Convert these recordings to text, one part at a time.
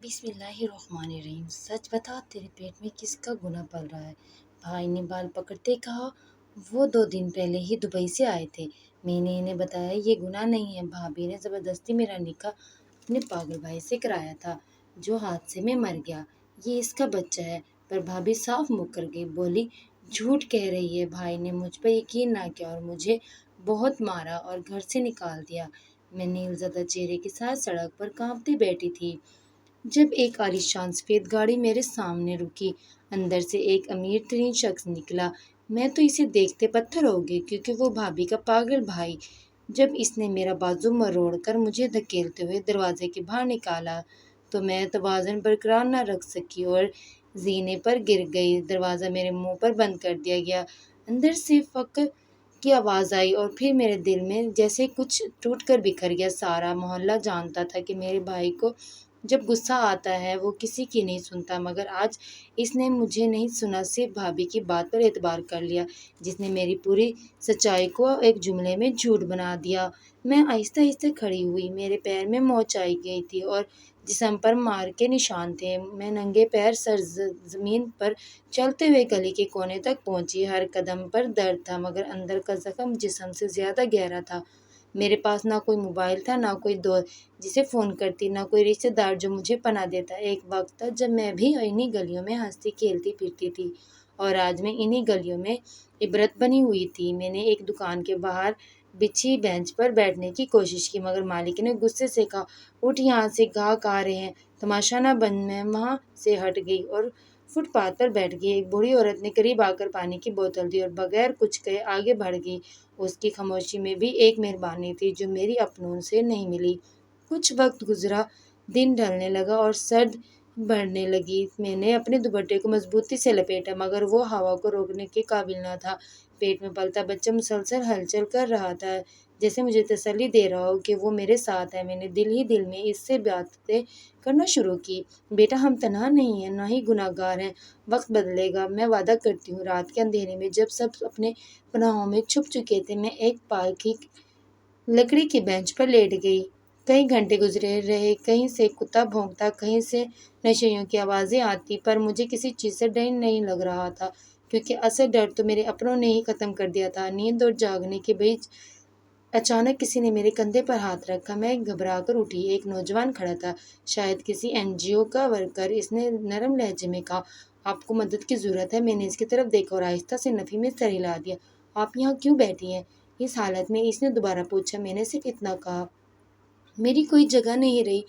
بسم اللہ الرحمن الرحیم۔ سچ بتا، تیرے پیٹ میں کس کا گناہ پل رہا ہے؟ بھائی نے بال پکڑتے کہا۔ وہ 2 دن پہلے ہی دبئی سے آئے تھے، میں نے انہیں بتایا یہ گناہ نہیں ہے۔ بھابھی نے زبردستی میرا نکاح اپنے پاگل بھائی سے کرایا تھا جو حادثے میں مر گیا۔ یہ اس کا بچہ ہے۔ پر بھابھی صاف مکر گئی، بولی جھوٹ کہہ رہی ہے۔ بھائی نے مجھ پر یقین نہ کیا اور مجھے بہت مارا اور گھر سے نکال دیا۔ میں نیل زدہ چہرے کے ساتھ سڑک پر کانپتی بیٹھی تھی جب ایک عالیشان سفید گاڑی میرے سامنے رکی۔ اندر سے ایک امیر ترین شخص نکلا۔ میں تو اسے دیکھتے پتھر ہو گئی کیونکہ وہ بھابھی کا پاگل بھائی۔ جب اس نے میرا بازو مروڑ کر مجھے دھکیلتے ہوئے دروازے کے باہر نکالا تو میں توازن برقرار نہ رکھ سکی اور زینے پر گر گئی۔ دروازہ میرے منہ پر بند کر دیا گیا۔ اندر سے فک کی آواز آئی اور پھر میرے دل میں جیسے کچھ ٹوٹ کر بکھر گیا۔ سارا محلہ جانتا تھا کہ میرے بھائی کو جب غصہ آتا ہے وہ کسی کی نہیں سنتا، مگر آج اس نے مجھے نہیں سنا، صرف بھابھی کی بات پر اعتبار کر لیا جس نے میری پوری سچائی کو ایک جملے میں جھوٹ بنا دیا۔ میں آہستہ آہستہ کھڑی ہوئی، میرے پیر میں موچ آئی گئی تھی اور جسم پر مار کے نشان تھے۔ میں ننگے پیر زمین پر چلتے ہوئے گلی کے کونے تک پہنچی۔ ہر قدم پر درد تھا مگر اندر کا زخم جسم سے زیادہ گہرا تھا۔ میرے پاس نہ کوئی موبائل تھا، نہ کوئی دوست جسے فون کرتی، نہ کوئی رشتہ دار جو مجھے پناہ دیتا۔ ایک وقت تھا جب میں بھی انہی گلیوں میں ہنستی کھیلتی پھرتی تھی اور آج میں انہی گلیوں میں عبرت بنی ہوئی تھی۔ میں نے ایک دکان کے باہر بچھی بینچ پر بیٹھنے کی کوشش کی مگر مالک نے غصے سے کہا، اٹھ، یہاں سے گاہک آ رہے ہیں، تماشا نہ بن۔ میں وہاں سے ہٹ گئی اور فٹ پاتھ پر بیٹھ گئی۔ ایک بوڑھی عورت نے قریب آ کر پانی کی بوتل دی اور بغیر کچھ کہے آگے بڑھ گئی۔ اس کی خاموشی میں بھی ایک مہربانی تھی جو میری اپنوں سے نہیں ملی۔ کچھ وقت گزرا، دن ڈھلنے لگا اور سرد بڑھنے لگی۔ میں نے اپنے دوپٹے کو مضبوطی سے لپیٹا مگر وہ ہوا کو روکنے کے قابل نہ تھا۔ پیٹ میں پلتا بچہ مسلسل ہلچل کر رہا تھا جیسے مجھے تسلی دے رہا ہو کہ وہ میرے ساتھ ہے۔ میں نے دل ہی دل میں اس سے باتیں کرنا شروع کی، بیٹا ہم تنہا نہیں ہیں، نہ ہی گناہ گار ہیں، وقت بدلے گا، میں وعدہ کرتی ہوں۔ رات کے اندھیرے میں جب سب اپنے پناہوں میں چھپ چکے تھے میں ایک پارک کی لکڑی کی بینچ پر لیٹ گئی۔ کئی گھنٹے گزرے رہے، کہیں سے کتا بھونکتا، کہیں سے نشیوں کی آوازیں آتی، پر مجھے کسی چیز سے ڈر نہیں لگ رہا تھا کیونکہ اصل ڈر تو میرے اپنوں نے ہی ختم کر دیا تھا۔ نیند اور جاگنے کے بیچ اچانک کسی نے میرے کندھے پر ہاتھ رکھا۔ میں گھبرا کر اٹھی۔ ایک نوجوان کھڑا تھا، شاید کسی این جی او کا ورکر۔ اس نے نرم لہجے میں کہا، آپ کو مدد کی ضرورت ہے؟ میں نے اس کی طرف دیکھا اور آہستہ سے نفی میں سر ہلا دیا۔ آپ یہاں کیوں بیٹھی ہیں اس حالت میں؟ اس نے دوبارہ پوچھا۔ میں نے صرف اتنا کہا، میری کوئی جگہ نہیں رہی۔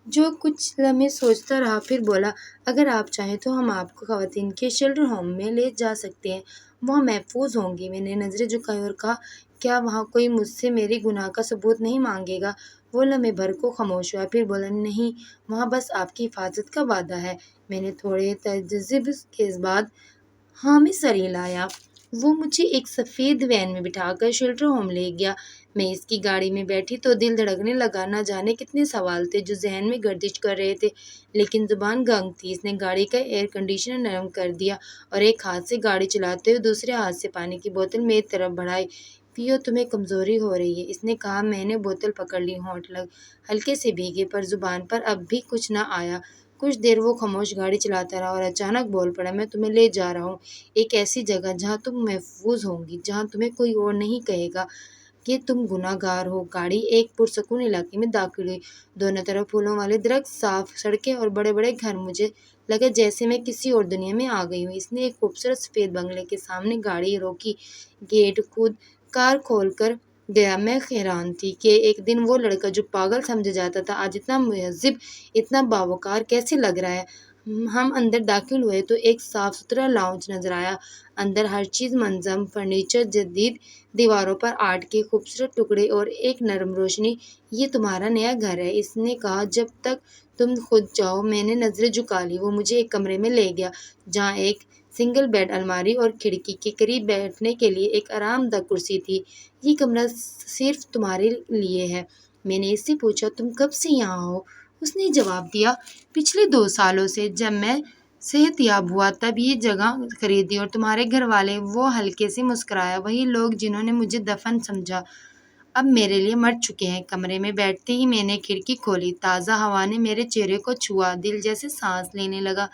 جو کچھ لمحے سوچتا رہا پھر بولا، اگر آپ چاہیں تو ہم آپ کو خواتین کے شیلٹر ہوم میں لے جا سکتے ہیں، وہاں محفوظ ہوں گی۔ میں نے نظریں جھکائیں اور کہا، کیا وہاں کوئی مجھ سے میرے گناہ کا ثبوت نہیں مانگے گا؟ وہ لمحے بھر کو خاموش ہوا، پھر بولا، نہیں، وہاں بس آپ کی حفاظت کا وعدہ ہے۔ میں نے تھوڑے تجزیے کے بعد ہاں میں سر ہلایا۔ وہ مجھے ایک سفید وین میں بٹھا کر شیلٹر ہوم لے گیا۔ میں اس کی گاڑی میں بیٹھی تو دل دھڑکنے لگا۔ نہ جانے کتنے سوال تھے جو ذہن میں گردش کر رہے تھے لیکن زبان گنگ تھی۔ اس نے گاڑی کا ایئر کنڈیشنر نرم کر دیا اور ایک ہاتھ سے گاڑی چلاتے ہوئے دوسرے ہاتھ سے پانی کی بوتل میری طرف بڑھائی۔ پیو، تمہیں کمزوری ہو رہی ہے، اس نے کہا۔ میں نے بوتل پکڑ لی، ہونٹ ہلکے سے بھیگے پر زبان پر اب بھی کچھ نہ آیا۔ کچھ دیر وہ خاموش گاڑی چلاتا رہا اور اچانک بول پڑا، میں تمہیں لے جا رہا ہوں ایک ایسی جگہ جہاں تم محفوظ ہوں گی، جہاں تمہیں کوئی اور نہیں کہے گا کہ تم گناہ گار ہو۔ گاڑی ایک پرسکون علاقے میں داخل ہوئی۔ دونوں طرف پھولوں والے درخت، صاف سڑکیں اور بڑے بڑے گھر۔ مجھے لگا جیسے میں کسی اور دنیا میں آ گئی ہوں۔ اس نے ایک خوبصورت سفید بنگلے کے سامنے گاڑی روکی، گیٹ خود کار کھول کر گیا۔ میں حیران تھی کہ ایک دن وہ لڑکا جو پاگل سمجھا جاتا تھا آج اتنا مہذب، اتنا باوقار کیسے لگ رہا ہے۔ ہم اندر داخل ہوئے تو ایک صاف ستھرا لاؤنج نظر آیا۔ اندر ہر چیز منظم، فرنیچر جدید، دیواروں پر آرٹ کے خوبصورت ٹکڑے اور ایک نرم روشنی۔ یہ تمہارا نیا گھر ہے، اس نے کہا، جب تک تم خود چاہو۔ میں نے نظریں جھکا لی۔ وہ مجھے ایک کمرے میں لے گیا جہاں ایک سنگل بیڈ، الماری اور کھڑکی کے قریب بیٹھنے کے لیے ایک آرام دہ کرسی تھی۔ یہ کمرہ صرف تمہارے لیے ہے۔ میں نے اس سے پوچھا، تم کب سے یہاں ہو؟ اس نے جواب دیا، پچھلے 2 سالوں سے، جب میں صحت یاب ہوا تب یہ جگہ خریدی۔ اور تمہارے گھر والے؟ وہ ہلکے سے مسکرایا، وہی لوگ جنہوں نے مجھے دفن سمجھا اب میرے لیے مر چکے ہیں۔ کمرے میں بیٹھتے ہی میں نے کھڑکی کھولی، تازہ ہوا نے میرے چہرے کو چھوا، دل جیسے سانس لینے لگا۔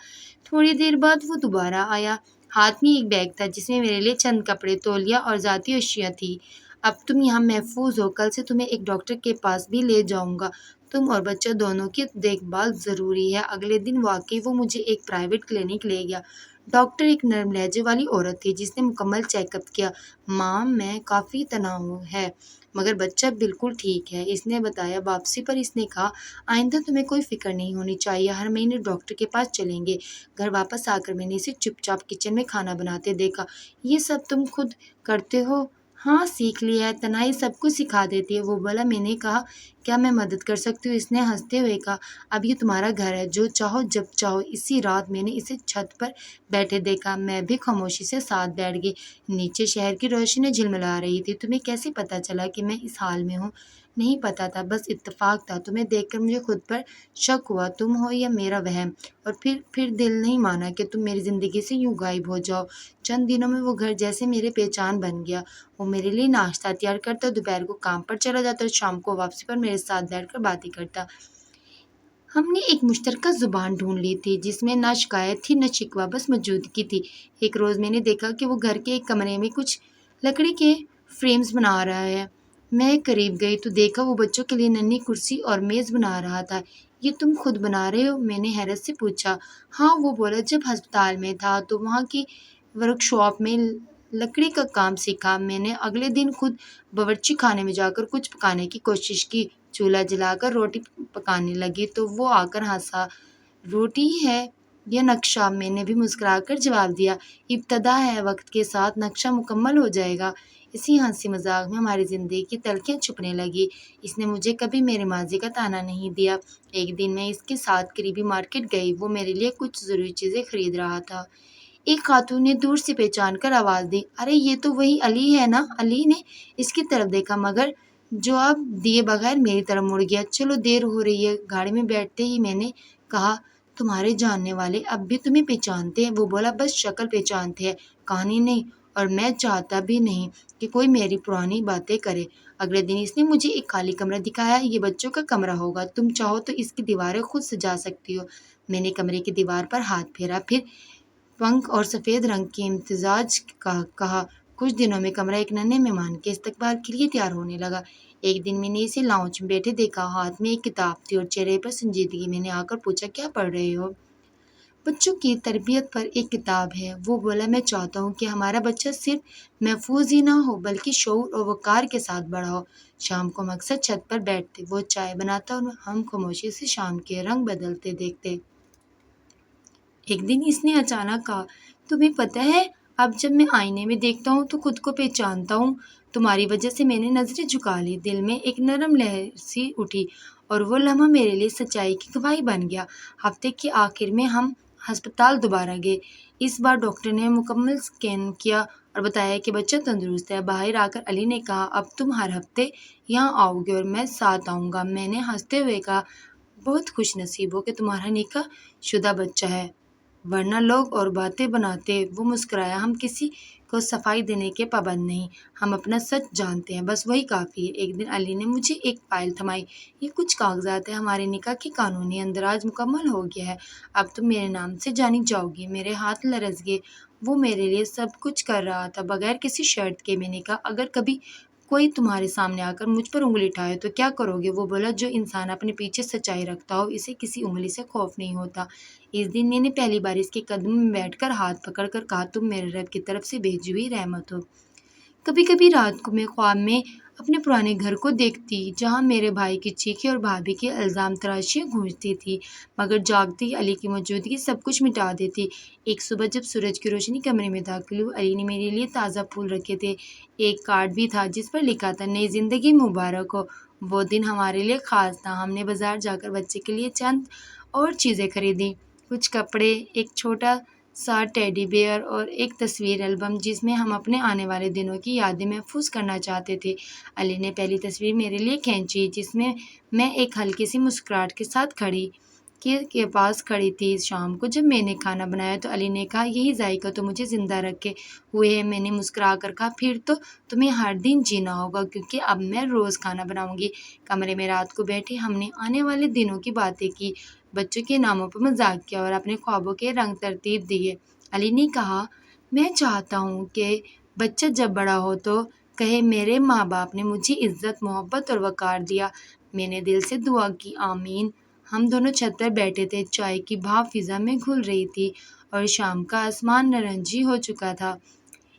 تھوڑی دیر بعد وہ دوبارہ آیا، ہاتھ میں ایک بیگ تھا جس میں میرے لیے چند کپڑے، تولیہ اور ذاتی اشیاء تھی۔ اب تم یہاں محفوظ ہو، کل سے تمہیں ایک ڈاکٹر کے پاس بھی لے جاؤں گا، تم اور بچہ دونوں کی دیکھ بھال ضروری ہے۔ اگلے دن واقعی وہ مجھے ایک پرائیویٹ کلینک لے گیا۔ ڈاکٹر ایک نرم لہجے والی عورت تھی جس نے مکمل چیک اپ کیا۔ ماں، میں کافی تناؤ ہے مگر بچہ بالکل ٹھیک ہے، اس نے بتایا۔ واپسی پر اس نے کہا، آئندہ تمہیں کوئی فکر نہیں ہونی چاہیے، ہر مہینے ڈاکٹر کے پاس چلیں گے۔ گھر واپس آ کر میں نے اسے چپ چاپ کچن میں کھانا بناتے دیکھا۔ یہ سب تم خود کرتے ہو؟ ہاں، سیکھ لیا ہے، تنہائی سب کچھ سکھا دیتی ہے، وہ بولا۔ میں نے کہا، کیا میں مدد کر سکتی ہوں؟ اس نے ہنستے ہوئے کہا، اب یہ تمہارا گھر ہے، جو چاہو جب چاہو۔ اسی رات میں نے اسے چھت پر بیٹھے دیکھا، میں بھی خاموشی سے ساتھ بیٹھ گئی۔ نیچے شہر کی روشنی جھلملا رہی تھی۔ تمہیں کیسے پتا چلا کہ میں اس حال میں ہوں؟ نہیں پتا تھا، بس اتفاق تھا۔ تمہیں دیکھ کر مجھے خود پر شک ہوا، تم ہو یا میرا وہم۔ اور پھر دل نہیں مانا کہ تم میری زندگی سے یوں غائب ہو جاؤ۔ چند دنوں میں وہ گھر جیسے میرے پہچان بن گیا۔ وہ میرے لیے ناشتہ تیار کرتا، دوپہر کو کام پر چلا جاتا اور شام کو واپسی پر میرے ساتھ بیٹھ کر باتیں کرتا۔ ہم نے ایک مشترکہ زبان ڈھونڈ لی تھی جس میں نہ شکایت تھی نہ شکوہ، بس موجودگی تھی۔ ایک روز میں نے دیکھا کہ وہ گھر کے ایک کمرے میں کچھ لکڑی کے فریمز بنا رہا ہے۔ میں قریب گئی تو دیکھا وہ بچوں کے لیے ننھی کرسی اور میز بنا رہا تھا۔ یہ تم خود بنا رہے ہو؟ میں نے حیرت سے پوچھا۔ ہاں، وہ بولا، جب ہسپتال میں تھا تو وہاں کی ورکشاپ میں لکڑی کا کام سیکھا۔ میں نے اگلے دن خود باورچی خانے میں جا کر کچھ پکانے کی کوشش کی۔ چولہا جلا کر روٹی پکانے لگی تو وہ آ کر ہنسا۔ روٹی ہے یا نقشہ؟ میں نے بھی مسکرا کر جواب دیا۔ ابتدا ہے، وقت کے ساتھ نقشہ مکمل ہو جائے گا۔ اسی ہنسی مذاق میں ہماری زندگی کی تلخیاں چھپنے لگی۔ اس نے مجھے کبھی میرے ماضی کا تانا نہیں دیا۔ ایک دن میں اس کے ساتھ قریبی مارکیٹ گئی، وہ میرے لیے کچھ ضروری چیزیں خرید رہا تھا۔ ایک خاتون نے دور سے پہچان کر آواز دی، ارے یہ تو وہی علی ہے نا؟ علی نے اس کی طرف دیکھا مگر جواب دیے بغیر میری طرف مڑ گیا۔ چلو، دیر ہو رہی ہے۔ گاڑی میں بیٹھتے ہی میں نے کہا، تمہارے جاننے والے اب بھی تمہیں پہچانتے ہیں؟ وہ بولا، بس شکل پہچانتے ہیں، کہانی نہیں، اور میں چاہتا بھی نہیں کہ کوئی میری پرانی باتیں کرے۔ اگلے دن اس نے مجھے ایک خالی کمرہ دکھایا، یہ بچوں کا کمرہ ہوگا، تم چاہو تو اس کی دیواریں خود سجا سکتی ہو۔ میں نے کمرے کی دیوار پر ہاتھ پھیرا، پھر پنکھ اور سفید رنگ کے امتزاج کا کہا۔ کچھ دنوں میں کمرہ ایک ننھے مہمان کے استقبال کے لیے تیار ہونے لگا۔ ایک دن میں نے اسے لاؤنج میں بیٹھے دیکھا، ہاتھ میں ایک کتاب تھی اور چہرے پر سنجیدگی۔ میں نے آ کر پوچھا، کیا پڑھ رہے ہو؟ بچوں کی تربیت پر ایک کتاب ہے، وہ بولا۔ میں چاہتا ہوں کہ ہمارا بچہ صرف محفوظ ہی نہ ہو بلکہ شعور اور وقار کے ساتھ بڑا ہو۔ شام کو ہم اکثر چھت پر بیٹھتے، وہ چائے بناتا اور ہم خاموشی سے شام کے رنگ بدلتے دیکھتے۔ ایک دن اس نے اچانک کہا، تمہیں پتہ ہے، اب جب میں آئینے میں دیکھتا ہوں تو خود کو پہچانتا ہوں۔ تمہاری وجہ سے میں نے نظریں جھکا لی۔ دل میں ایک نرم لہر سی اٹھی اور وہ لمحہ میرے لیے سچائی کی گواہی بن گیا۔ ہفتے کے آخر میں ہم ہسپتال دوبارہ گئے۔ اس بار ڈاکٹر نے مکمل اسکین کیا اور بتایا کہ بچہ تندرست ہے۔ باہر آ کر علی نے کہا، اب تم ہر ہفتے یہاں آؤ گے اور میں ساتھ آؤں گا۔ میں نے ہنستے ہوئے کہا، بہت خوش نصیب ہو کہ تمہارا نکاح شدہ بچہ ہے، ورنہ لوگ اور باتیں بناتے۔ وہ مسکرایا، ہم کسی کو صفائی دینے کے پابند نہیں، ہم اپنا سچ جانتے ہیں، بس وہی کافی ہے۔ ایک دن علی نے مجھے ایک فائل تھمائی، یہ کچھ کاغذات ہیں، ہمارے نکاح کی قانونی اندراج مکمل ہو گیا ہے، اب تم میرے نام سے جانی جاؤ گی۔ میرے ہاتھ لرز گئے، وہ میرے لیے سب کچھ کر رہا تھا بغیر کسی شرط کے۔ میں نے کہا، اگر کبھی کوئی تمہارے سامنے آ کر مجھ پر انگلی اٹھائے تو کیا کرو گے؟ وہ بولا، جو انسان اپنے پیچھے سچائی رکھتا ہو اسے کسی انگلی سے خوف نہیں ہوتا۔ اس دن میں نے پہلی بار اس کے قدم میں بیٹھ کر ہاتھ پکڑ کر کہا، تم میرے رب کی طرف سے بھیجی ہوئی رحمت ہو۔ کبھی کبھی رات کو میں خواب میں اپنے پرانے گھر کو دیکھتی جہاں میرے بھائی کی چیخیں اور بھابھی کی الزام تراشیاں گونجتی تھی، مگر جاگتی ہی علی کی موجودگی سب کچھ مٹا دیتی۔ ایک صبح جب سورج کی روشنی کمرے میں داخل ہوئی، علی نے میرے لیے تازہ پھول رکھے تھے، ایک کارڈ بھی تھا جس پر لکھا تھا، نئی زندگی مبارک ہو۔ وہ دن ہمارے لیے خاص تھا۔ ہم نے بازار جا کر بچے کے لیے چند اور چیزیں خریدیں، کچھ کپڑے، ایک چھوٹا سا ٹیڈی بیئر اور ایک تصویر البم جس میں ہم اپنے آنے والے دنوں کی یادیں محفوظ کرنا چاہتے تھے۔ علی نے پہلی تصویر میرے لیے کھینچی جس میں میں ایک ہلکی سی مسکراہٹ کے ساتھ کھڑی کے پاس کھڑی تھی۔ شام کو جب میں نے کھانا بنایا تو علی نے کہا یہی ذائقہ تو مجھے زندہ رکھے ہوئے ہے۔ میں نے مسکرا کر کہا پھر تو تمہیں ہر دن جینا ہوگا کیونکہ اب میں روز کھانا بناؤں گی۔ کمرے میں رات کو بیٹھے ہم نے آنے والے دنوں کی باتیں کی، بچوں کے ناموں پر مذاق کیا اور اپنے خوابوں کے رنگ ترتیب دیے۔ علی نے کہا میں چاہتا ہوں کہ بچہ جب بڑا ہو تو کہے میرے ماں باپ نے مجھے عزت، محبت اور وقار دیا۔ میں نے دل سے دعا کی آمین۔ ہم دونوں چھت پر بیٹھے تھے، چائے کی بھاپ فضا میں گھل رہی تھی اور شام کا آسمان نارنجی ہو چکا تھا۔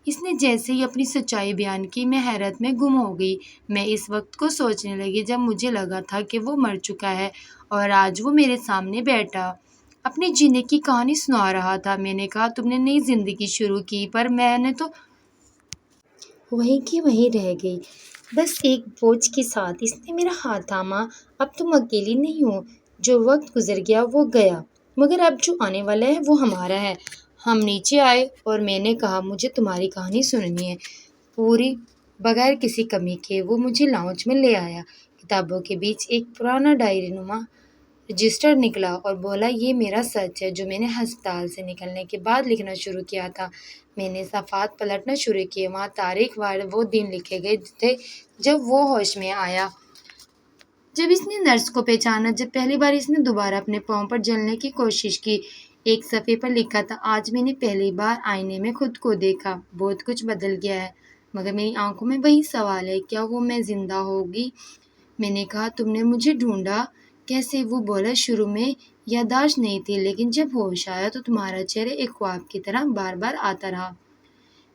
اس نے جیسے ہی اپنی سچائی بیان کی میں حیرت میں گم ہو گئی۔ میں اس وقت کو سوچنے لگی جب مجھے لگا تھا کہ وہ مر چکا ہے اور آج وہ میرے سامنے بیٹھا اپنے جینے کی کہانی سنا رہا تھا۔ میں نے کہا تم نے نئی زندگی شروع کی پر میں نے تو وہیں کی وہیں رہ گئی، بس ایک بوجھ کے ساتھ۔ اس نے میرا ہاتھ تھاما، اب تم اکیلی نہیں ہو، جو وقت گزر گیا وہ گیا، مگر اب جو آنے والا ہے وہ ہمارا ہے۔ ہم نیچے آئے اور میں نے کہا مجھے تمہاری کہانی سننی ہے پوری، بغیر کسی کمی کے۔ وہ مجھے لاؤنج میں لے آیا، کتابوں کے بیچ ایک پرانا ڈائری نما رجسٹر نکلا اور بولا یہ میرا سچ ہے جو میں نے ہسپتال سے نکلنے کے بعد لکھنا شروع کیا تھا۔ میں نے صفحات پلٹنا شروع کیے، وہاں تاریخ وار وہ دن لکھے گئے تھے جب وہ ہوش میں آیا، جب اس نے نرس کو پہچانا، جب پہلی بار اس نے دوبارہ اپنے پاؤں پر چلنے کی کوشش کی۔ ایک صفحے پر لکھا تھا آج میں نے پہلی بار آئینے میں خود کو دیکھا، بہت کچھ بدل گیا ہے مگر میری آنکھوں میں وہی سوال ہے کیا وہ میں زندہ ہوگی؟ میں نے کہا تم نے مجھے ڈھونڈا کیسے؟ وہ بولا شروع میں یادداشت نہیں تھی لیکن جب ہوش آیا تو تمہارا چہرہ ایک خواب کی طرح بار بار آتا رہا۔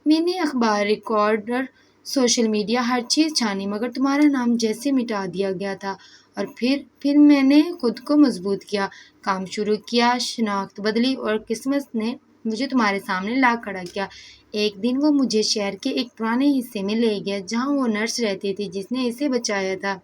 میں نے اخبار، ریکارڈر، سوشل میڈیا ہر چیز چھانی مگر تمہارا نام جیسے مٹا دیا گیا تھا۔ اور پھر میں نے خود کو مضبوط کیا، کام شروع کیا، شناخت بدلی اور قسمت نے مجھے تمہارے سامنے لا کھڑا کیا۔ ایک دن وہ مجھے شہر کے ایک پرانے حصے میں لے گیا جہاں وہ نرس رہتی تھی جس نے اسے بچایا تھا۔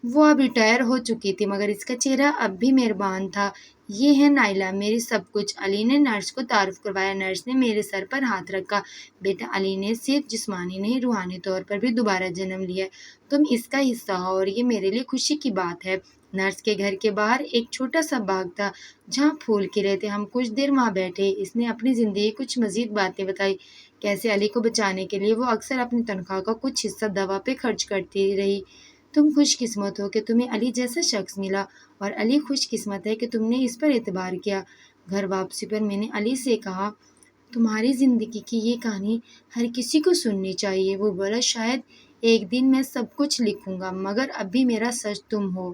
وہ اب ریٹائر ہو چکی تھی مگر اس کا چہرہ اب بھی مہربان تھا۔ یہ ہے نائلہ، میری سب کچھ۔ علی نے نرس کو تعارف کروایا۔ نرس نے میرے سر پر ہاتھ رکھا۔ بیٹا علی نے صرف جسمانی نہیں روحانی طور پر بھی دوبارہ جنم لیا ہے، تم اس کا حصہ ہو اور یہ میرے لیے خوشی کی بات ہے۔ نرس کے گھر کے باہر ایک چھوٹا سا باغ تھا جہاں پھول کھلے تھے۔ ہم کچھ دیر وہاں بیٹھے، اس نے اپنی زندگی کچھ مزید باتیں بتائی، کیسے علی کو بچانے کے لیے وہ اکثر اپنی تنخواہ کا کچھ حصہ دوا پہ خرچ کرتی رہی۔ تم خوش قسمت ہو کہ تمہیں علی جیسا شخص ملا اور علی خوش قسمت ہے کہ تم نے اس پر اعتبار کیا۔ گھر واپسی پر میں نے علی سے کہا تمہاری زندگی کی یہ کہانی ہر کسی کو سننی چاہیے۔ وہ بولا شاید ایک دن میں سب کچھ لکھوں گا مگر ابھی میرا سچ تم ہو،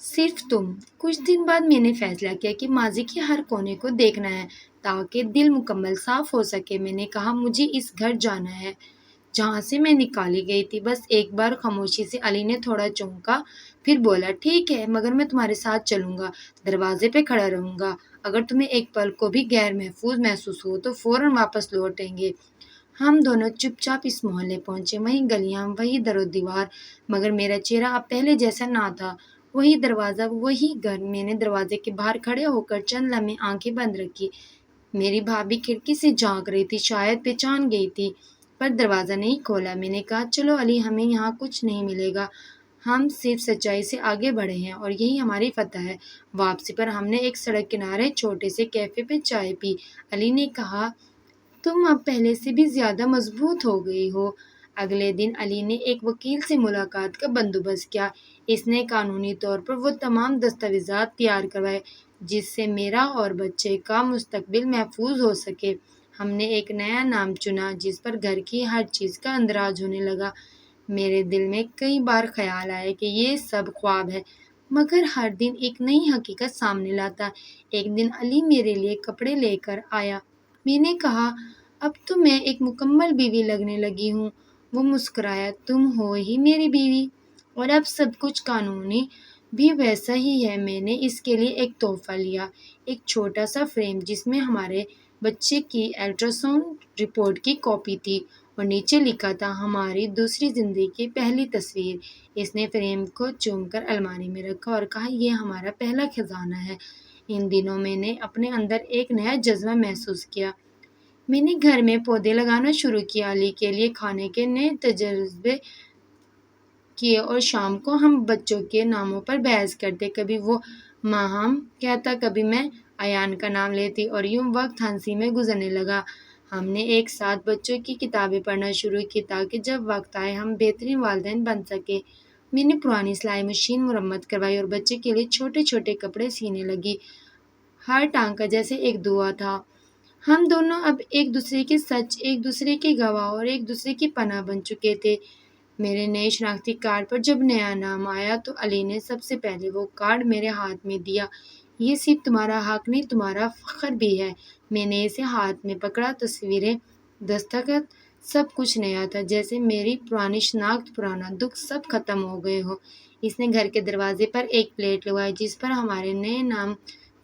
صرف تم۔ کچھ دن بعد میں نے فیصلہ کیا کہ ماضی کے ہر کونے کو دیکھنا ہے تاکہ دل مکمل صاف ہو سکے۔ میں نے کہا مجھے اس گھر جانا ہے جہاں سے میں نکالی گئی تھی۔ بس ایک بار خاموشی سے علی نے تھوڑا چونکا، پھر بولا ٹھیک ہے مگر میں تمہارے ساتھ چلوں گا، دروازے پہ کھڑا رہوں گا، اگر تمہیں ایک پل کو بھی غیر محفوظ محسوس ہو تو فوراً واپس لوٹیں گے۔ ہم دونوں چپ چاپ اس محلے پہنچے، وہی گلیاں، وہی در و دیوار، مگر میرا چہرہ اب پہلے جیسا نہ تھا۔ وہی دروازہ، وہی گھر۔ میں نے دروازے کے باہر کھڑے ہو کر چند لمحے آنکھیں بند رکھی۔ میری بھابھی کھڑکی سے جھانک رہی تھی، شاید پہچان گئی تھی، پر دروازہ نہیں کھولا۔ میں نے کہا چلو علی، ہمیں یہاں کچھ نہیں ملے گا، ہم صرف سچائی سے آگے بڑھے ہیں اور یہی ہماری فتح ہے۔ واپسی پر ہم نے ایک سڑک کنارے چھوٹے سے کیفے پہ چائے پی۔ علی نے کہا تم اب پہلے سے بھی زیادہ مضبوط ہو گئی ہو۔ اگلے دن علی نے ایک وکیل سے ملاقات کا بندوبست کیا۔ اس نے قانونی طور پر وہ تمام دستاویزات تیار کروائے جس سے میرا اور بچے کا مستقبل محفوظ ہو سکے۔ ہم نے ایک نیا نام چنا جس پر گھر کی ہر چیز کا اندراج ہونے لگا۔ میرے دل میں کئی بار خیال آیا کہ یہ سب خواب ہے مگر ہر دن ایک نئی حقیقت سامنے لاتا۔ ایک دن علی میرے لیے کپڑے لے کر آیا۔ میں نے کہا اب تو میں ایک مکمل بیوی لگنے لگی ہوں۔ وہ مسکرایا تم ہو ہی میری بیوی، اور اب سب کچھ قانونی بھی ویسا ہی ہے۔ میں نے اس کے لیے ایک تحفہ لیا، ایک چھوٹا سا فریم جس میں ہمارے بچے کی الٹرا ساؤنڈ رپورٹ کی کاپی تھی اور نیچے لکھا تھا ہماری دوسری زندگی کی پہلی تصویر۔ اس نے فریم کو چوم کر الماری میں رکھا اور کہا یہ ہمارا پہلا خزانہ ہے۔ ان دنوں میں نے اپنے اندر ایک نیا جذبہ محسوس کیا۔ میں نے گھر میں پودے لگانا شروع کیا، علی کے لیے کھانے کے نئے تجربے کیے اور شام کو ہم بچوں کے ناموں پر بحث کرتے، کبھی وہ ماہام کہتا، کبھی میں ایان کا نام لیتی، اور یوں وقت ہنسی میں گزرنے لگا۔ ہم نے ایک ساتھ بچوں کی کتابیں پڑھنا شروع کی تاکہ جب وقت آئے ہم بہترین والدین بن سکے۔ میں نے پرانی سلائی مشین مرمت کروائی اور بچے کے لیے چھوٹے چھوٹے کپڑے سینے لگی۔ ہر ٹانکا جیسے ایک دعا تھا۔ ہم دونوں اب ایک دوسرے کے سچ، ایک دوسرے کے گواہ اور ایک دوسرے کی پناہ بن چکے تھے۔ میرے نئے شناختی کارڈ پر جب نیا نام آیا تو علی نے سب سے پہلے وہ کارڈ میرے ہاتھ میں دیا۔ یہ صرف تمہارا حق نہیں، تمہارا فخر بھی ہے۔ میں نے اسے ہاتھ میں پکڑا، تصویریں، دستخط، سب کچھ نیا تھا، جیسے میری پرانی شناخت، پرانا دکھ سب ختم ہو گئے ہو۔ اس نے گھر کے دروازے پر ایک پلیٹ لگائی جس پر ہمارے نئے نام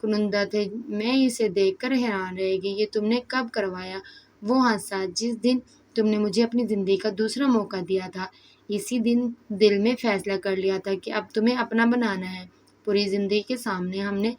کنندہ تھے۔ میں اسے دیکھ کر حیران رہ گئی۔ یہ تم نے کب کروایا؟ وہ ہنسا۔ جس دن تم نے مجھے اپنی زندگی کا دوسرا موقع دیا تھا، اسی دن دل میں فیصلہ کر لیا تھا کہ اب تمہیں اپنا بنانا ہے۔ پوری زندگی کے سامنے ہم نے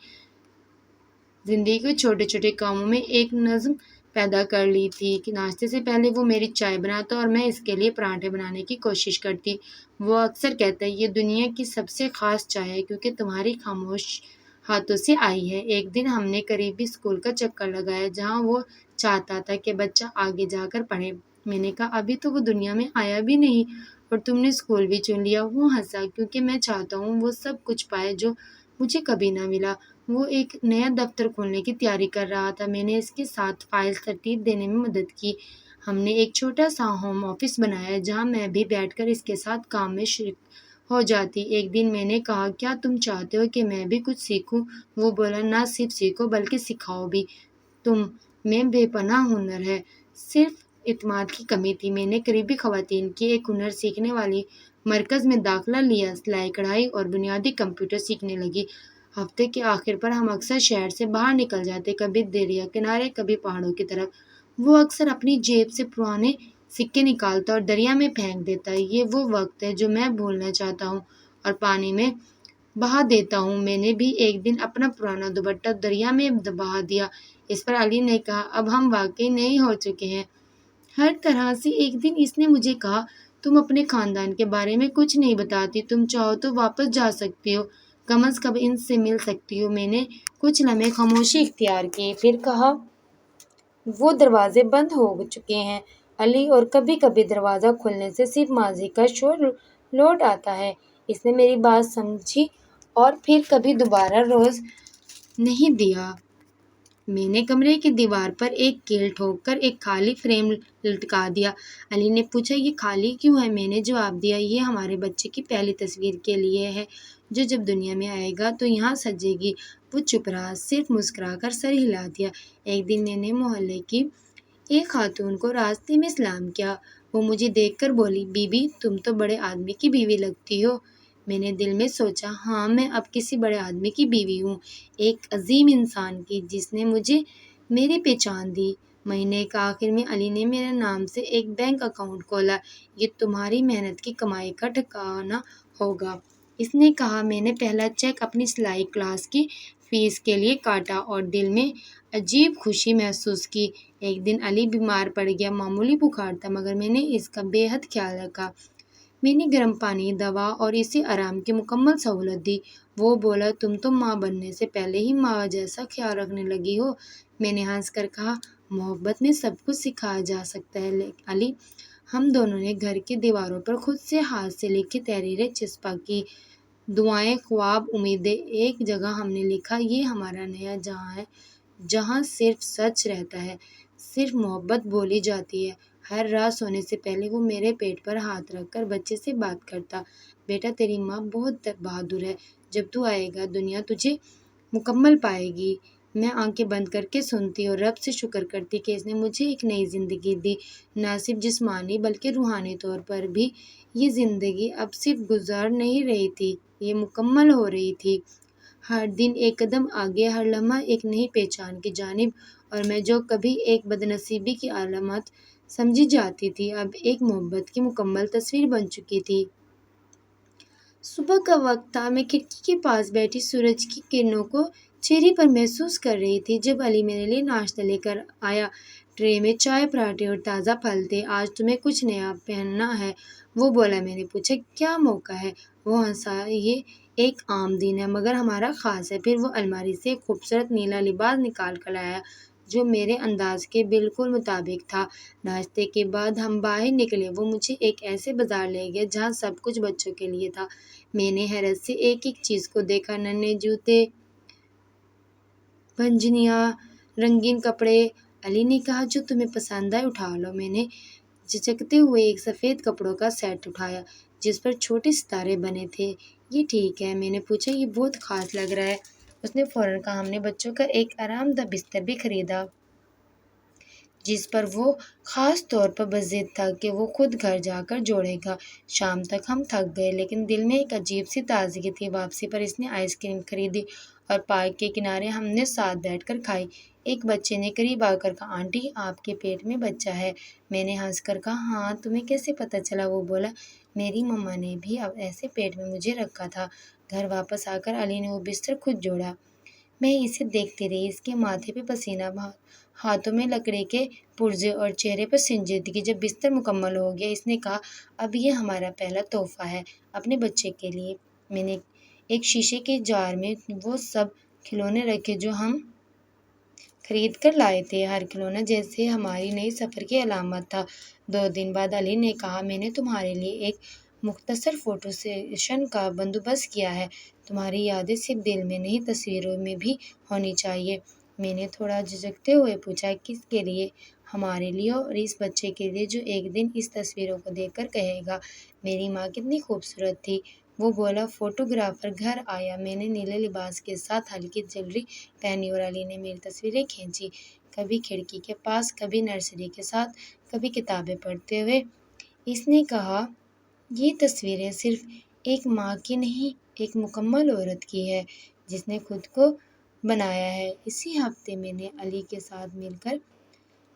زندگی کے چھوٹے چھوٹے کاموں میں ایک نظم پیدا کر لی تھی کہ ناشتے سے پہلے وہ میری چائے بناتا اور میں اس کے لیے پراٹھے بنانے کی کوشش کرتی۔ وہ اکثر کہتا ہے، یہ دنیا کی سب سے خاص چائے ہے کیونکہ تمہاری خاموش ہاتھوں سے آئی ہے۔ ایک دن ہم نے قریبی اسکول کا چکر لگایا جہاں وہ چاہتا تھا کہ بچہ آگے جا کر پڑھے۔ میں نے کہا، ابھی تو وہ دنیا میں آیا بھی نہیں اور تم نے اسکول بھی چن لیا۔ وہ ہنسا، کیونکہ میں چاہتا ہوں وہ سب کچھ پائے جو مجھے کبھی نہ ملا۔ وہ ایک نیا دفتر کھولنے کی تیاری کر رہا تھا۔ میں نے اس کے ساتھ فائل ترتیب دینے میں مدد کی۔ ہم نے ایک چھوٹا سا ہوم آفس بنایا جہاں میں بھی بیٹھ کر اس کے ساتھ کام میں شریک ہو جاتی۔ ایک دن میں نے کہا، کیا تم چاہتے ہو کہ میں بھی کچھ سیکھوں؟ وہ بولا، نہ صرف سیکھو بلکہ سکھاؤ بھی۔ تم میں بے پناہ ہنر ہے، صرف اعتماد کی کمی تھی۔ میں نے قریبی خواتین کی ایک ہنر سیکھنے والی مرکز میں داخلہ لیا، سلائی کڑھائی اور بنیادی کمپیوٹر سیکھنے لگی۔ ہفتے کے آخر پر ہم اکثر شہر سے باہر نکل جاتے، کبھی دریا کنارے، کبھی پہاڑوں کی طرف۔ وہ اکثر اپنی جیب سے پرانے سکے نکالتا اور دریا میں پھینک دیتا۔ یہ وہ وقت ہے جو میں بھولنا چاہتا ہوں اور پانی میں بہا دیتا ہوں۔ میں نے بھی ایک دن اپنا پرانا دوپٹہ دریا میں بہا دیا۔ اس پر علی نے کہا، اب ہم واقعی نئے ہو چکے ہیں ہر طرح سے۔ ایک دن اس نے مجھے کہا، تم اپنے خاندان کے بارے میں کچھ نہیں بتاتی، تم چاہو تو واپس جا سکتی ہو، کم از کم ان سے مل سکتی ہو۔ میں نے کچھ لمحے خاموشی اختیار کی، پھر کہا، وہ دروازے بند ہو چکے ہیں علی، اور کبھی کبھی دروازہ کھلنے سے صرف ماضی کا شور لوٹ آتا ہے۔ اس نے میری بات سمجھی اور پھر کبھی دوبارہ روز نہیں دیا۔ میں نے کمرے کی دیوار پر ایک کیل ٹھوک کر ایک خالی فریم لٹکا دیا۔ علی نے پوچھا، یہ خالی کیوں ہے؟ میں نے جواب دیا، یہ ہمارے بچے کی پہلی تصویر کے لیے ہے جو جب دنیا میں آئے گا تو یہاں سجے گی۔ وہ چپ رہا، صرف مسکرا کر سر ہلا دیا۔ ایک دن میں نے محلے کی ایک خاتون کو راستے میں سلام کیا۔ وہ مجھے دیکھ کر بولی، بی بی، تم تو بڑے آدمی کی بیوی لگتی ہو۔ میں نے دل میں سوچا، ہاں، میں اب کسی بڑے آدمی کی بیوی ہوں، ایک عظیم انسان کی جس نے مجھے میری پہچان دی۔ مہینے کا آخر میں علی نے میرے نام سے ایک بینک اکاؤنٹ کھولا۔ یہ تمہاری محنت کی کمائی کا ٹھکانہ ہوگا، اس نے کہا۔ میں نے پہلا چیک اپنی سلائی کلاس کی فیس کے لیے کاٹا اور دل میں عجیب خوشی محسوس کی۔ ایک دن علی بیمار پڑ گیا، معمولی بخار تھا مگر میں نے اس کا بے حد خیال رکھا۔ میں نے گرم پانی، دوا اور اسے آرام کی مکمل سہولت دی۔ وہ بولا، تم تو ماں بننے سے پہلے ہی ماں جیسا خیال رکھنے لگی ہو۔ میں نے ہنس کر کہا، محبت میں سب کچھ سکھایا جا سکتا ہے علی۔ ہم دونوں نے گھر کی دیواروں پر خود سے ہاتھ سے لکھی تحریریں چسپاں کی، دعائیں، خواب، امیدیں۔ ایک جگہ ہم نے لکھا، یہ ہمارا نیا جہاں ہے جہاں صرف سچ رہتا ہے، صرف محبت بولی جاتی ہے۔ ہر رات سونے سے پہلے وہ میرے پیٹ پر ہاتھ رکھ کر بچے سے بات کرتا، بیٹا، تیری ماں بہت بہادر ہے، جب تو آئے گا دنیا تجھے مکمل پائے گی۔ میں آنکھیں بند کر کے سنتی اور رب سے شکر کرتی کہ اس نے مجھے ایک نئی زندگی دی، نہ صرف جسمانی بلکہ روحانی طور پر بھی۔ یہ زندگی اب صرف گزر نہیں رہی تھی، یہ مکمل ہو رہی تھی، ہر دن ایک قدم آگے، ہر لمحہ ایک نئی پہچان کی جانب۔ اور میں جو کبھی ایک بدنصیبی کی علامت سمجھی جاتی تھی، اب ایک محبت کی مکمل تصویر بن چکی تھی۔ صبح کا وقت تھا، میں کھڑکی کے پاس بیٹھی سورج کی کرنوں کو چہرے پر محسوس کر رہی تھی جب علی میرے لیے ناشتہ لے کر آیا۔ ٹرے میں چائے، پراٹھے اور تازہ پھل تھے۔ آج تمہیں کچھ نیا پہننا ہے، وہ بولا۔ میں نے پوچھا کیا موقع ہے؟ وہ ہنسا، یہ ایک عام دن ہے مگر ہمارا خاص ہے۔ پھر وہ الماری سے ایک خوبصورت نیلا لباس نکال کر لایا جو میرے انداز کے بالکل مطابق تھا۔ ناشتے کے بعد ہم باہر نکلے۔ وہ مجھے ایک ایسے بازار لے گیا جہاں سب کچھ بچوں کے لیے تھا۔ میں نے حیرت سے ایک ایک چیز کو دیکھا، ننھے جوتے، پنجنیاں، رنگین کپڑے۔ علی نے کہا جو تمہیں پسند آئے اٹھا لو۔ میں نے جھجکتے ہوئے ایک سفید کپڑوں کا سیٹ اٹھایا جس پر چھوٹے ستارے بنے تھے۔ یہ ٹھیک ہے؟ میں نے پوچھا۔ یہ بہت خاص لگ رہا ہے، اس نے فوراً کہا۔ ہم نے بچوں کا ایک آرام دہ بستر بھی خریدا جس پر وہ خاص طور پر بس ضد تھا کہ وہ خود گھر جا کر جوڑے گا۔ شام تک ہم تھک گئے لیکن دل میں ایک عجیب سی تازگی تھی۔ واپسی پر اس نے آئس کریم خریدی اور پارک کے کنارے ہم نے ساتھ بیٹھ کر کھائی۔ ایک بچے نے قریب آ کر کہا آنٹی آپ کے پیٹ میں بچہ ہے۔ میں نے ہنس کر کہا ہاں تمہیں کیسے پتہ چلا؟ وہ بولا میری مما نے بھی اب ایسے پیٹ میں مجھے رکھا تھا۔ گھر واپس آ کر علی نے وہ بستر خود جوڑا۔ میں اسے دیکھتی رہی، اس کے ماتھے پہ پسینہ، ہاتھوں میں لکڑی کے پرزے اور چہرے پر سنجیدگی۔ جب بستر مکمل ہو گیا اس نے کہا اب یہ ہمارا پہلا تحفہ ہے اپنے بچے کے لیے۔ میں نے ایک شیشے کے جار میں وہ سب کھلونے رکھے جو ہم خرید کر لائے تھے، ہر کھلونا جیسے ہماری نئی سفر کی علامت تھا۔ 2 دن بعد علی نے کہا میں نے تمہارے لیے ایک مختصر فوٹو سیشن کا بندوبست کیا ہے۔ تمہاری یادیں صرف دل میں نہیں تصویروں میں بھی ہونی چاہیے۔ میں نے تھوڑا جھجکتے ہوئے پوچھا کس کے لیے؟ ہمارے لیے اور اس بچے کے لیے جو ایک دن اس تصویروں کو دیکھ کر کہے گا میری ماں کتنی خوبصورت تھی۔ وہ بولا۔ فوٹوگرافر گھر آیا، میں نے نیلے لباس کے ساتھ ہلکی جویلری پہنی اور علی نے میری تصویریں کھینچی، کبھی کھڑکی کے پاس، کبھی نرسری کے ساتھ، کبھی کتابیں پڑھتے ہوئے۔ اس نے کہا یہ تصویریں صرف ایک ماں کی نہیں، ایک مکمل عورت کی ہے جس نے خود کو بنایا ہے۔ اسی ہفتے میں نے علی کے ساتھ مل کر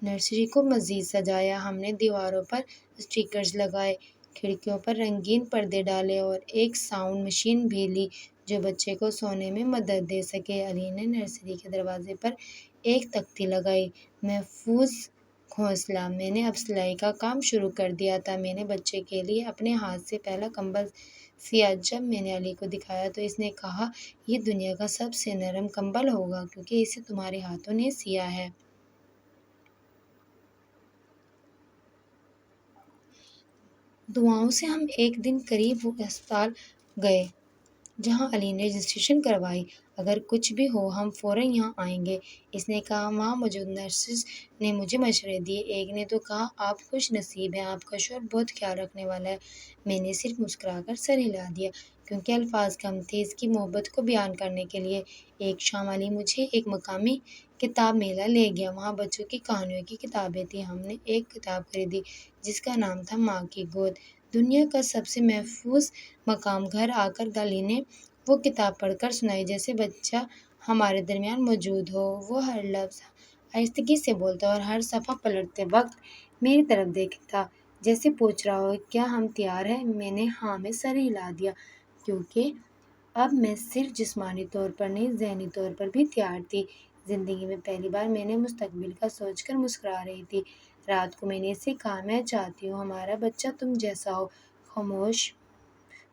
نرسری کو مزید سجایا۔ ہم نے دیواروں پر اسٹیکرز لگائے، کھڑکیوں پر رنگین پردے ڈالے اور ایک ساؤنڈ مشین بھی لی جو بچے کو سونے میں مدد دے سکے۔ علی نے نرسری کے دروازے پر ایک تختی لگائی، محفوظ گھونسلہ۔ میں نے اب سلائی کا کام شروع کر دیا تھا۔ میں نے بچے کے لیے اپنے ہاتھ سے پہلا کمبل سیا۔ جب میں نے علی کو دکھایا تو اس نے کہا یہ دنیا کا سب سے نرم کمبل ہوگا کیونکہ اسے تمہارے ہاتھوں نے سیا ہے۔ دعاؤں سے ہم ایک دن قریب ہسپتال گئے جہاں علی نے رجسٹریشن کروائی۔ اگر کچھ بھی ہو ہم فوراً یہاں آئیں گے، اس نے کہا۔ وہاں موجود نرسز نے مجھے مشورے دیے۔ ایک نے تو کہا آپ خوش نصیب ہیں، آپ کا شوہر بہت خیال رکھنے والا ہے۔ میں نے صرف مسکرا کر سر ہلا دیا کیونکہ الفاظ کم تھے اس کی محبت کو بیان کرنے کے لیے۔ ایک شام علی مجھے ایک مقامی کتاب میلہ لے گیا۔ وہاں بچوں کی کہانیوں کی کتابیں تھیں۔ ہم نے ایک کتاب خریدی جس کا نام تھا ماں کی گود۔ دنیا کا سب سے محفوظ مقام۔ گھر آ کر علی نے وہ کتاب پڑھ کر سنائی جیسے بچہ ہمارے درمیان موجود ہو۔ وہ ہر لفظ آہستگی سے بولتا اور ہر صفحہ پلٹتے وقت میری طرف دیکھتا جیسے پوچھ رہا ہو کیا ہم تیار ہیں؟ میں نے ہاں میں سر ہلا دیا کیونکہ اب میں صرف جسمانی طور پر نہیں ذہنی طور پر بھی تیار تھی۔ زندگی میں پہلی بار میں نے مستقبل کا سوچ کر مسکرا رہی تھی۔ رات کو میں نے اسے کہا میں چاہتی ہوں ہمارا بچہ تم جیسا ہو، خاموش،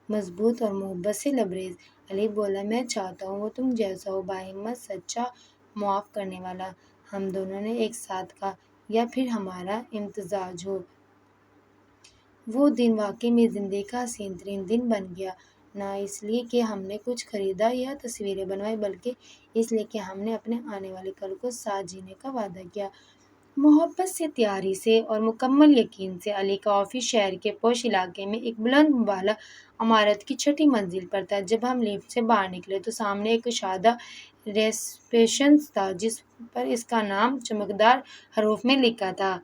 مضبوط اور محبت سے لبریز۔ علی بولا میں چاہتا ہوں وہ تم جیسا ہو، باہمت، سچا، معاف کرنے والا۔ ہم دونوں نے ایک ساتھ کہا یا پھر ہمارا امتزاج ہو۔ وہ دن واقعی میں زندگی کا حسین ترین دن بن گیا، نہ اس لیے کہ ہم نے کچھ خریدا یا تصویریں بنوائی بلکہ اس لیے کہ ہم نے اپنے آنے والے کل کو ساتھ جینے کا وعدہ کیا، محبت سے، تیاری سے اور مکمل یقین سے۔ علی کا آفس شہر کے پوش علاقے میں ایک بلند بالا عمارت کی 6ٹھی منزل پر تھا۔ جب ہم لفٹ سے باہر نکلے تو سامنے ایک کشادہ ریسیپشن تھا جس پر اس کا نام چمکدار حروف میں لکھا تھا۔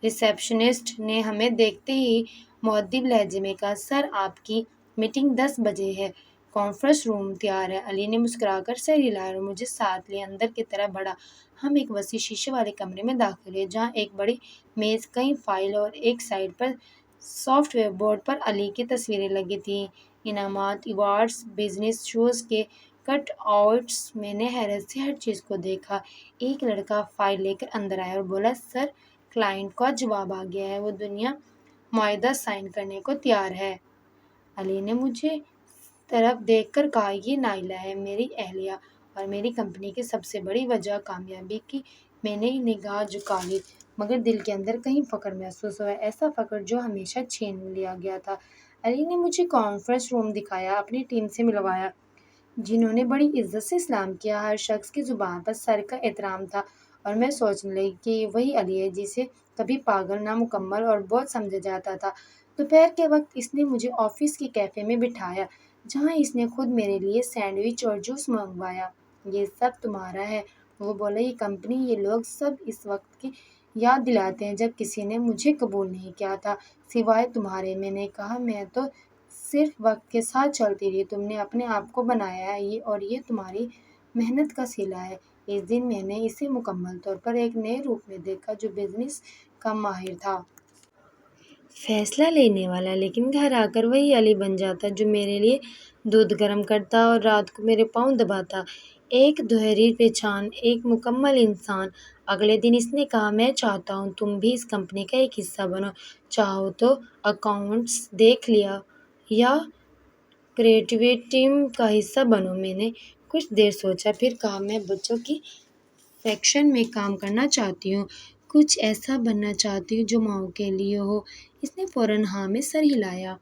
ریسیپشنسٹ نے ہمیں دیکھتے ہی مؤدب لہجے میں کہا سر آپ کی میٹنگ 10 بجے ہے، کانفرنس روم تیار ہے۔ علی نے مسکرا کر سر ہلایا اور مجھے ساتھ لیے اندر کی طرف بڑھا۔ ہم ایک وسیع شیشے والے کمرے میں داخل ہوئے جہاں ایک بڑی میز، کئی فائل اور ایک سائڈ پر سافٹ ویئر بورڈ پر علی کی تصویریں لگی تھیں، انعامات، ایوارڈز، بزنس شوز کے کٹ آؤٹس۔ میں نے حیرت سے ہر چیز کو دیکھا۔ ایک لڑکا فائل لے کر اندر آیا اور بولا سر کلائنٹ کا جواب آ گیا ہے، وہ دنیا معاہدہ سائن کرنے کو تیار ہے۔ علی نے مجھے طرف دیکھ کر کہا، یہ نائلہ ہے، میری اہلیہ اور میری کمپنی کی سب سے بڑی وجہ کامیابی کی۔ میں نے نگاہ جھکا لی، مگر دل کے اندر کہیں فخر محسوس ہوا، ایسا فخر جو ہمیشہ چھین لیا گیا تھا۔ علی نے مجھے کانفرنس روم دکھایا، اپنی ٹیم سے ملوایا جنہوں نے بڑی عزت سے سلام کیا۔ ہر شخص کی زبان پر سر کا احترام تھا اور میں سوچنے لگی کہ یہ وہی علی ہے جسے کبھی پاگل، نامکمل اور بہت سمجھا جاتا تھا۔ دوپہر کے وقت اس نے مجھے آفس کے کیفے میں بٹھایا جہاں اس نے خود میرے لیے سینڈوچ اور جوس منگوایا۔ یہ سب تمہارا ہے، وہ بولا، یہ کمپنی، یہ لوگ، سب اس وقت کی یاد دلاتے ہیں جب کسی نے مجھے قبول نہیں کیا تھا سوائے تمہارے۔ میں نے کہا، میں تو صرف وقت کے ساتھ چلتی رہی، تم نے اپنے آپ کو بنایا ہے اور یہ تمہاری محنت کا صلہ ہے۔ اس دن میں نے اسے مکمل طور پر ایک نئے روپ میں دیکھا، جو بزنس کا ماہر تھا، فیصلہ لینے والا، لیکن گھر آ کر وہی علی بن جاتا جو میرے لیے دودھ گرم کرتا اور رات کو میرے پاؤں دباتا۔ ایک دوہری پہچان، ایک مکمل انسان۔ اگلے دن اس نے کہا، میں چاہتا ہوں تم بھی اس کمپنی کا ایک حصہ بنو، چاہو تو اکاؤنٹس دیکھ لیا یا کریٹیو ٹیم کا حصہ بنو۔ میں نے کچھ دیر سوچا، پھر کہا، میں بچوں کی سیکشن میں کام کرنا چاہتی ہوں، کچھ ایسا بننا چاہتی ہوں جو ماؤں کے لیے ہو۔ اس نے فوراً ہاں میں سر ہلایا۔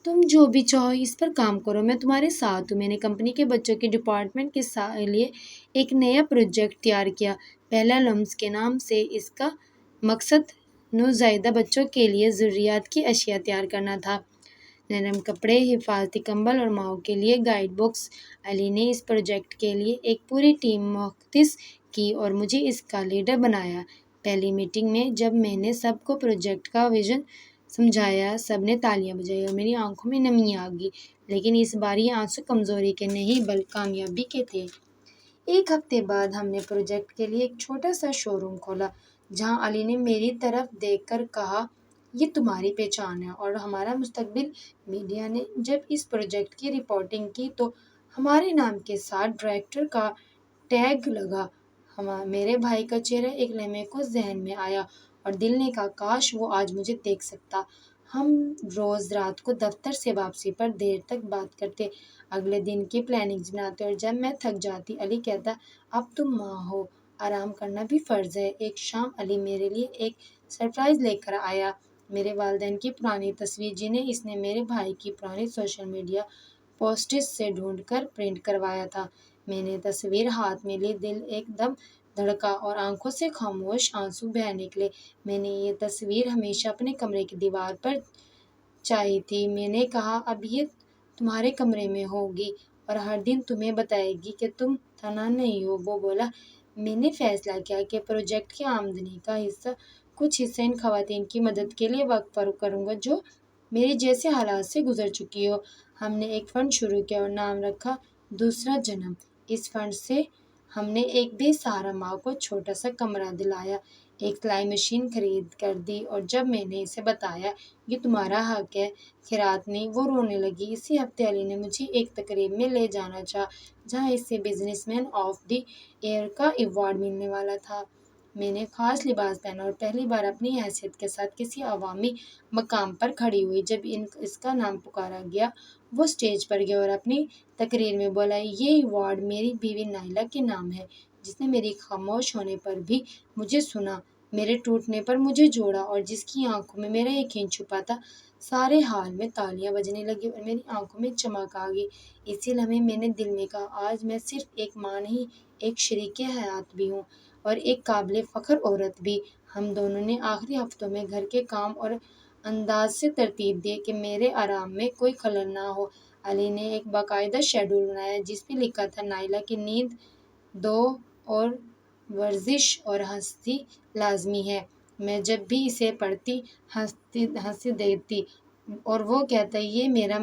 تم جو بھی چاہو اس پر کام کرو، میں تمہارے ساتھ ہوں۔ میں نے کمپنی کے بچوں کے ڈپارٹمنٹ کے لیے ایک نیا پروجیکٹ تیار کیا، پہلا لمس کے نام سے۔ اس کا مقصد نوزائیدہ بچوں کے لیے ضروریات کی اشیاء تیار کرنا تھا، نرم کپڑے، حفاظتی کمبل اور ماؤں کے لیے گائیڈ بکس۔ علی نے اس پروجیکٹ کے لیے ایک پوری ٹیم مختص کی اور مجھے اس کا لیڈر بنایا۔ پہلی میٹنگ میں جب میں نے سب کو پروجیکٹ کا ویژن سمجھایا، سب نے تالیاں بجائیں اور میری آنکھوں میں نمی آ گئی، لیکن اس بار یہ آنسو کمزوری کے نہیں بلکہ کامیابی کے تھے۔ ایک ہفتے بعد ہم نے پروجیکٹ کے لیے ایک چھوٹا سا شو روم کھولا جہاں علی نے میری طرف دیکھ کر کہا، یہ تمہاری پہچان ہے اور ہمارا مستقبل۔ میڈیا نے جب اس پروجیکٹ کی رپورٹنگ کی تو ہمارے نام کے ساتھ ڈائریکٹر کا ٹیگ لگا۔ میرے بھائی کا چہرہ ایک لمحے کو ذہن میں آیا اور دل نے کہا، کاش وہ آج مجھے دیکھ سکتا۔ ہم روز رات کو دفتر سے واپسی پر دیر تک بات کرتے، اگلے دن کی پلاننگ بناتے، اور جب میں تھک جاتی علی کہتا، اب تم ماں ہو، آرام کرنا بھی فرض ہے۔ ایک شام علی میرے لیے ایک سرپرائز لے کر آیا، میرے والدین کی پرانی تصویر جنہیں اس نے میرے بھائی کی پرانی سوشل میڈیا پوسٹس سے ڈھونڈ کر پرنٹ کروایا تھا۔ میں نے تصویر ہاتھ میں لی، دل ایک دم دھڑکا اور آنکھوں سے خاموش آنسو بہہ نکلے۔ میں نے یہ تصویر ہمیشہ اپنے کمرے کی دیوار پر چاہی تھی۔ میں نے کہا، اب یہ تمہارے کمرے میں ہوگی اور ہر دن تمہیں بتائے گی کہ تم تنہا نہیں ہو۔ وہ بولا، میں نے فیصلہ کیا کہ پروجیکٹ کی آمدنی کا کچھ حصہ ان خواتین کی مدد کے لیے وقف کروں گا جو میرے جیسے حالات سے گزر چکی ہو۔ ہم نے ایک فنڈ شروع کیا اور نام رکھا، دوسرا جنم۔ اس فنڈ سے ہم نے ایک بے سہارا ماں کو چھوٹا سا کمرہ دلایا، ایک سلائی مشین خرید کر دی، اور جب میں نے اسے بتایا، یہ تمہارا حق ہے، خیرات نہیں، وہ رونے لگی۔ اسی ہفتے علی نے مجھے ایک تقریب میں لے جانا چاہا جہاں اسے businessman of the year کا ایوارڈ ملنے والا تھا۔ میں نے خاص لباس پہنا اور پہلی بار اپنی حیثیت کے ساتھ کسی عوامی مقام پر کھڑی ہوئی۔ جب اس کا نام پکارا گیا، وہ اسٹیج پر گیا اور اپنی تقریر میں بولا، یہ ایوارڈ میری بیوی نائلہ کے نام ہے، جس نے میری خاموش ہونے پر بھی مجھے سنا، میرے ٹوٹنے پر مجھے جوڑا اور جس کی آنکھوں میں میرا یقین چھپا تھا۔ سارے ہال میں تالیاں بجنے لگیں اور میری آنکھوں میں چمک آ گئی۔ اسی لمحے میں نے دل میں کہا، آج میں صرف ایک ماں نہیں، ایک شریک حیات بھی ہوں اور ایک قابل فخر عورت بھی۔ ہم دونوں نے آخری ہفتوں میں گھر کے کام اور انداز سے ترتیب دی کہ میرے آرام میں کوئی خلل نہ ہو۔ علی نے ایک باقاعدہ شیڈول بنایا جس پہ لکھا تھا، نائلہ کی نیند 2 اور ورزش اور ہستی لازمی ہے۔ میں جب بھی اسے پڑھتی ہنس دیتی اور وہ کہتا، یہ میرا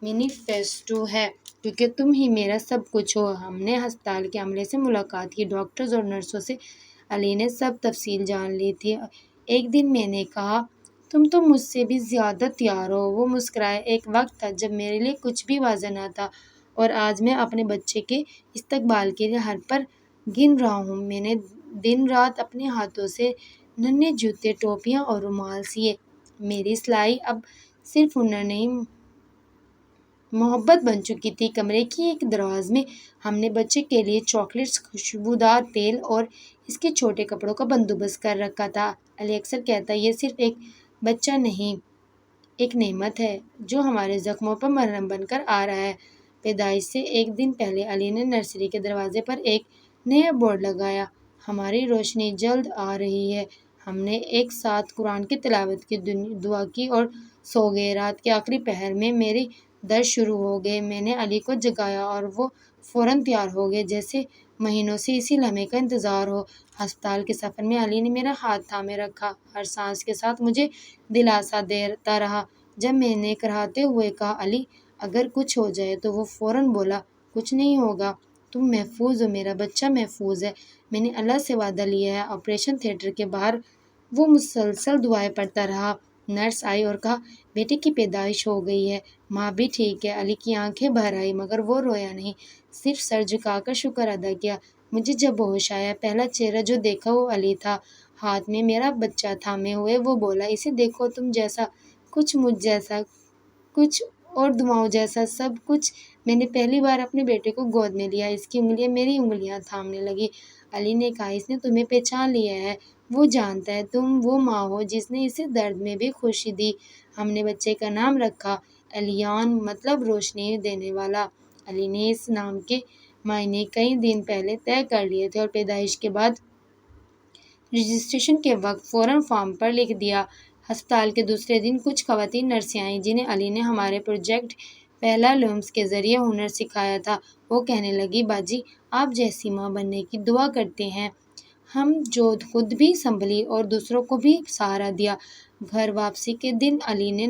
مینیفیسٹو ہے کیونکہ تم ہی میرا سب کچھ ہو۔ ہم نے ہسپتال کے عملے سے ملاقات کی، ڈاکٹرز اور نرسوں سے علی نے سب تفصیل جان لی تھی۔ ایک دن میں نے کہا، تم تو مجھ سے بھی زیادہ تیار ہو۔ وہ مسکرائے، ایک وقت تھا جب میرے لیے کچھ بھی واضح نہ تھا اور آج میں اپنے بچے کے استقبال کے لیے ہر پل گن رہا ہوں۔ میں نے دن رات اپنے ہاتھوں سے ننھے جوتے، ٹوپیاں اور رومال سیے، میری سلائی اب صرف ہنر نہیں، محبت بن چکی تھی۔ کمرے کی ایک دراز میں ہم نے بچے کے لیے چاکلیٹس، خوشبودار تیل اور اس کے چھوٹے کپڑوں کا بندوبست کر رکھا تھا۔ علی اکثر کہتا ہے، یہ صرف ایک بچہ نہیں، ایک نعمت ہے جو ہمارے زخموں پر مرہم بن کر آ رہا ہے۔ پیدائش سے ایک دن پہلے علی نے نرسری کے دروازے پر ایک نیا بورڈ لگایا، ہماری روشنی جلد آ رہی ہے۔ ہم نے ایک ساتھ قرآن کی تلاوت کی، دعا کی اور سو گئے۔ رات کے آخری پہر میں میرے درد شروع ہو گئے۔ میں نے علی کو جگایا اور وہ فوراً تیار ہو گئے، جیسے مہینوں سے اسی لمحے کا انتظار ہو۔ ہسپتال کے سفر میں علی نے میرا ہاتھ تھامے رکھا، ہر سانس کے ساتھ مجھے دلاسا دیتا رہا۔ جب میں نے کراہتے ہوئے کہا، علی اگر کچھ ہو جائے تو، وہ فوراً بولا، کچھ نہیں ہوگا، تم محفوظ ہو، میرا بچہ محفوظ ہے۔ میں نے اللہ سے وعدہ لیا ہے۔ آپریشن تھیٹر کے باہر وہ مسلسل دعائیں پڑھتا رہا۔ نرس آئی اور کہا، بیٹے کی پیدائش ہو گئی ہے، ماں بھی ٹھیک ہے۔ علی کی آنکھیں بھر آئیں مگر وہ رویا نہیں، صرف سر جھکا کر شکر ادا کیا۔ مجھے جب ہوش آیا، پہلا چہرہ جو دیکھا وہ علی تھا، ہاتھ میں میرا بچہ تھامے ہوئے۔ وہ بولا، اسے دیکھو، تم جیسا، کچھ مجھ جیسا، کچھ اور دعاؤں جیسا، سب کچھ۔ میں نے پہلی بار اپنے بیٹے کو گود میں لیا، اس کی انگلیاں میری انگلیاں تھامنے لگی۔ علی نے کہا، اس نے تمہیں پہچان لیا ہے، وہ جانتا ہے تم وہ ماں ہو جس نے اسے درد میں بھی خوشی دی۔ ہم نے بچے کا نام رکھا ایلیان، مطلب روشنی دینے والا۔ علی نے اس نام کے معنی کئی دن پہلے طے کر لیے تھے اور پیدائش کے بعد رجسٹریشن کے وقت فوراً فارم پر لکھ دیا۔ ہسپتال کے دوسرے دن کچھ خواتین نرسیں آئیں جنہیں علی نے ہمارے پروجیکٹ پہلا لومس کے ذریعے ہنر سکھایا تھا۔ وہ کہنے لگی، باجی آپ جیسی ماں بننے کی دعا کرتے ہیں ہم، جو خود بھی سنبھلی اور دوسروں کو بھی سہارا دیا۔ گھر واپسی کے دن علی نے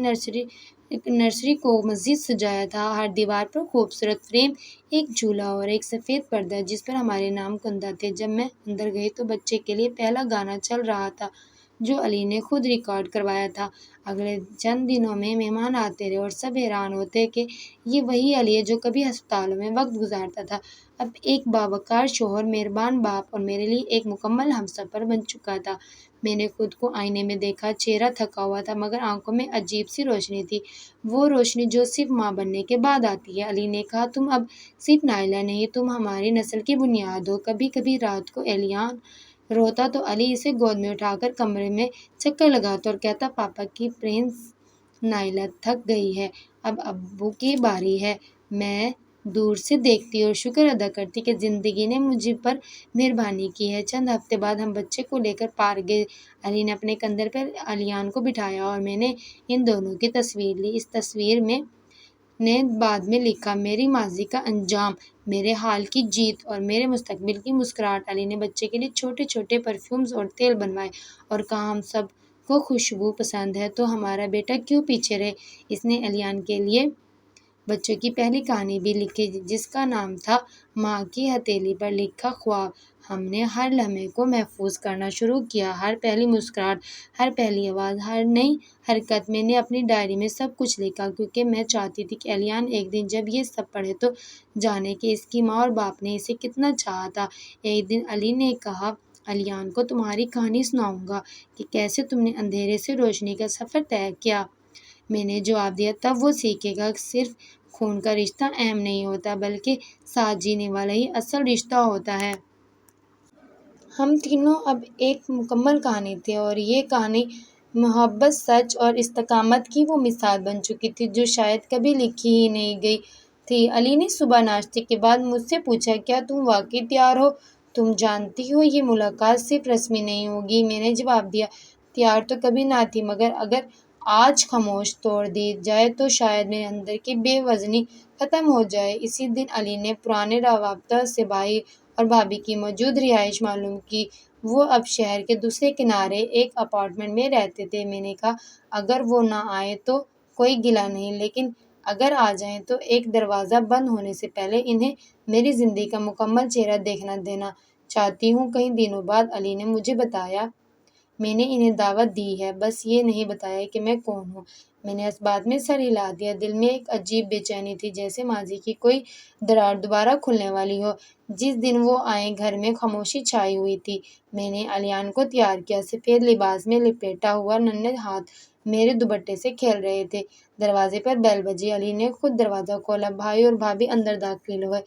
نرسری کو مزید سجایا تھا، ہر دیوار پر خوبصورت فریم، ایک جھولا اور ایک سفید پردہ جس پر ہمارے نام کندہ تھے۔ جب میں اندر گئی تو بچے کے لیے پہلا گانا چل رہا تھا جو علی نے خود ریکارڈ کروایا تھا۔ اگلے چند دنوں میں مہمان آتے رہے اور سب حیران ہوتے کہ یہ وہی علی ہے جو کبھی ہسپتالوں میں وقت گزارتا تھا، اب ایک باوقار شوہر، مہربان باپ اور میرے لیے ایک مکمل ہمسفر بن چکا تھا۔ میں نے خود کو آئینے میں دیکھا، چہرہ تھکا ہوا تھا مگر آنکھوں میں عجیب سی روشنی تھی، وہ روشنی جو صرف ماں بننے کے بعد آتی ہے۔ علی نے کہا، تم اب صرف نائلہ نہیں، تم ہماری نسل کی بنیاد ہو۔ کبھی کبھی رات کو ایلیان روتا تو علی اسے گود میں اٹھا کر کمرے میں چکر لگاتا اور کہتا، پاپا کی پرنس نائلہ تھک گئی ہے، اب ابو کی باری ہے۔ میں دور سے دیکھتی اور شکر ادا کرتی کہ زندگی نے مجھ پر مہربانی کی ہے۔ چند ہفتے بعد ہم بچے کو لے کر پارک گئے۔ علی نے اپنے کندھے پر ایلیان کو بٹھایا اور میں نے ان دونوں کی تصویر لی۔ اس تصویر میں نے بعد میں لکھا، میری ماضی کا انجام، میرے حال کی جیت اور میرے مستقبل کی مسکراہٹ۔ علی نے بچے کے لیے چھوٹے چھوٹے پرفیومز اور تیل بنوائے اور کہا، ہم سب کو خوشبو پسند ہے تو ہمارا بیٹا کیوں پیچھے رہے۔ اس نے ایلیان کے لیے بچوں کی پہلی کہانی بھی لکھی جس کا نام تھا ماں کی ہتھیلی پر لکھا خواب۔ ہم نے ہر لمحے کو محفوظ کرنا شروع کیا، ہر پہلی مسکراہٹ، ہر پہلی آواز، ہر نئی حرکت۔ میں نے اپنی ڈائری میں سب کچھ لکھا کیونکہ میں چاہتی تھی کہ ایلیان ایک دن جب یہ سب پڑھے تو جانے کہ اس کی ماں اور باپ نے اسے کتنا چاہا تھا۔ ایک دن علی نے کہا، ایلیان کو تمہاری کہانی سناؤں گا کہ کیسے تم نے اندھیرے سے روشنی کا سفر طے کیا۔ میں نے جواب دیا، تب وہ سیکھے گا کہ صرف خون کا رشتہ اہم نہیں ہوتا بلکہ ساتھ جینے والا ہی اصل رشتہ ہوتا ہے۔ ہم تینوں اب ایک مکمل کہانی تھے اور یہ کہانی محبت، سچ اور استقامت کی وہ مثال بن چکی تھی جو شاید کبھی لکھی ہی نہیں گئی تھی۔ علی نے صبح ناشتے کے بعد مجھ سے پوچھا، کیا تم واقعی تیار ہو؟ تم جانتی ہو یہ ملاقات صرف رسمی نہیں ہوگی۔ میں نے جواب دیا، تیار تو کبھی نہ تھی مگر اگر آج خاموش توڑ دی جائے تو شاید میرے اندر کی بے وزنی ختم ہو جائے۔ اسی دن علی نے پرانے رابطہ سے بھائی اور بھابھی کی موجود رہائش معلوم کی، وہ اب شہر کے دوسرے کنارے ایک اپارٹمنٹ میں رہتے تھے۔ میں نے کہا، اگر وہ نہ آئیں تو کوئی گلہ نہیں، لیکن اگر آ جائیں تو ایک دروازہ بند ہونے سے پہلے انہیں میری زندگی کا مکمل چہرہ دیکھنا دینا چاہتی ہوں۔ کئی دنوں بعد علی نے مجھے بتایا، میں نے انہیں دعوت دی ہے، بس یہ نہیں بتایا کہ میں کون ہوں۔ میں نے اس بات میں سر ہلا دیا، دل میں ایک عجیب بے چینی تھی، جیسے ماضی کی کوئی درار دوبارہ کھلنے والی ہو۔ جس دن وہ آئے گھر میں خاموشی چھائی ہوئی تھی۔ میں نے ایلیان کو تیار کیا، سفید لباس میں لپیٹا ہوا، ننھے ہاتھ میرے دوپٹے سے کھیل رہے تھے۔ دروازے پر بیل بجی، علی نے خود دروازہ کھولا۔ بھائی اور بھابھی اندر داخل ہوئے۔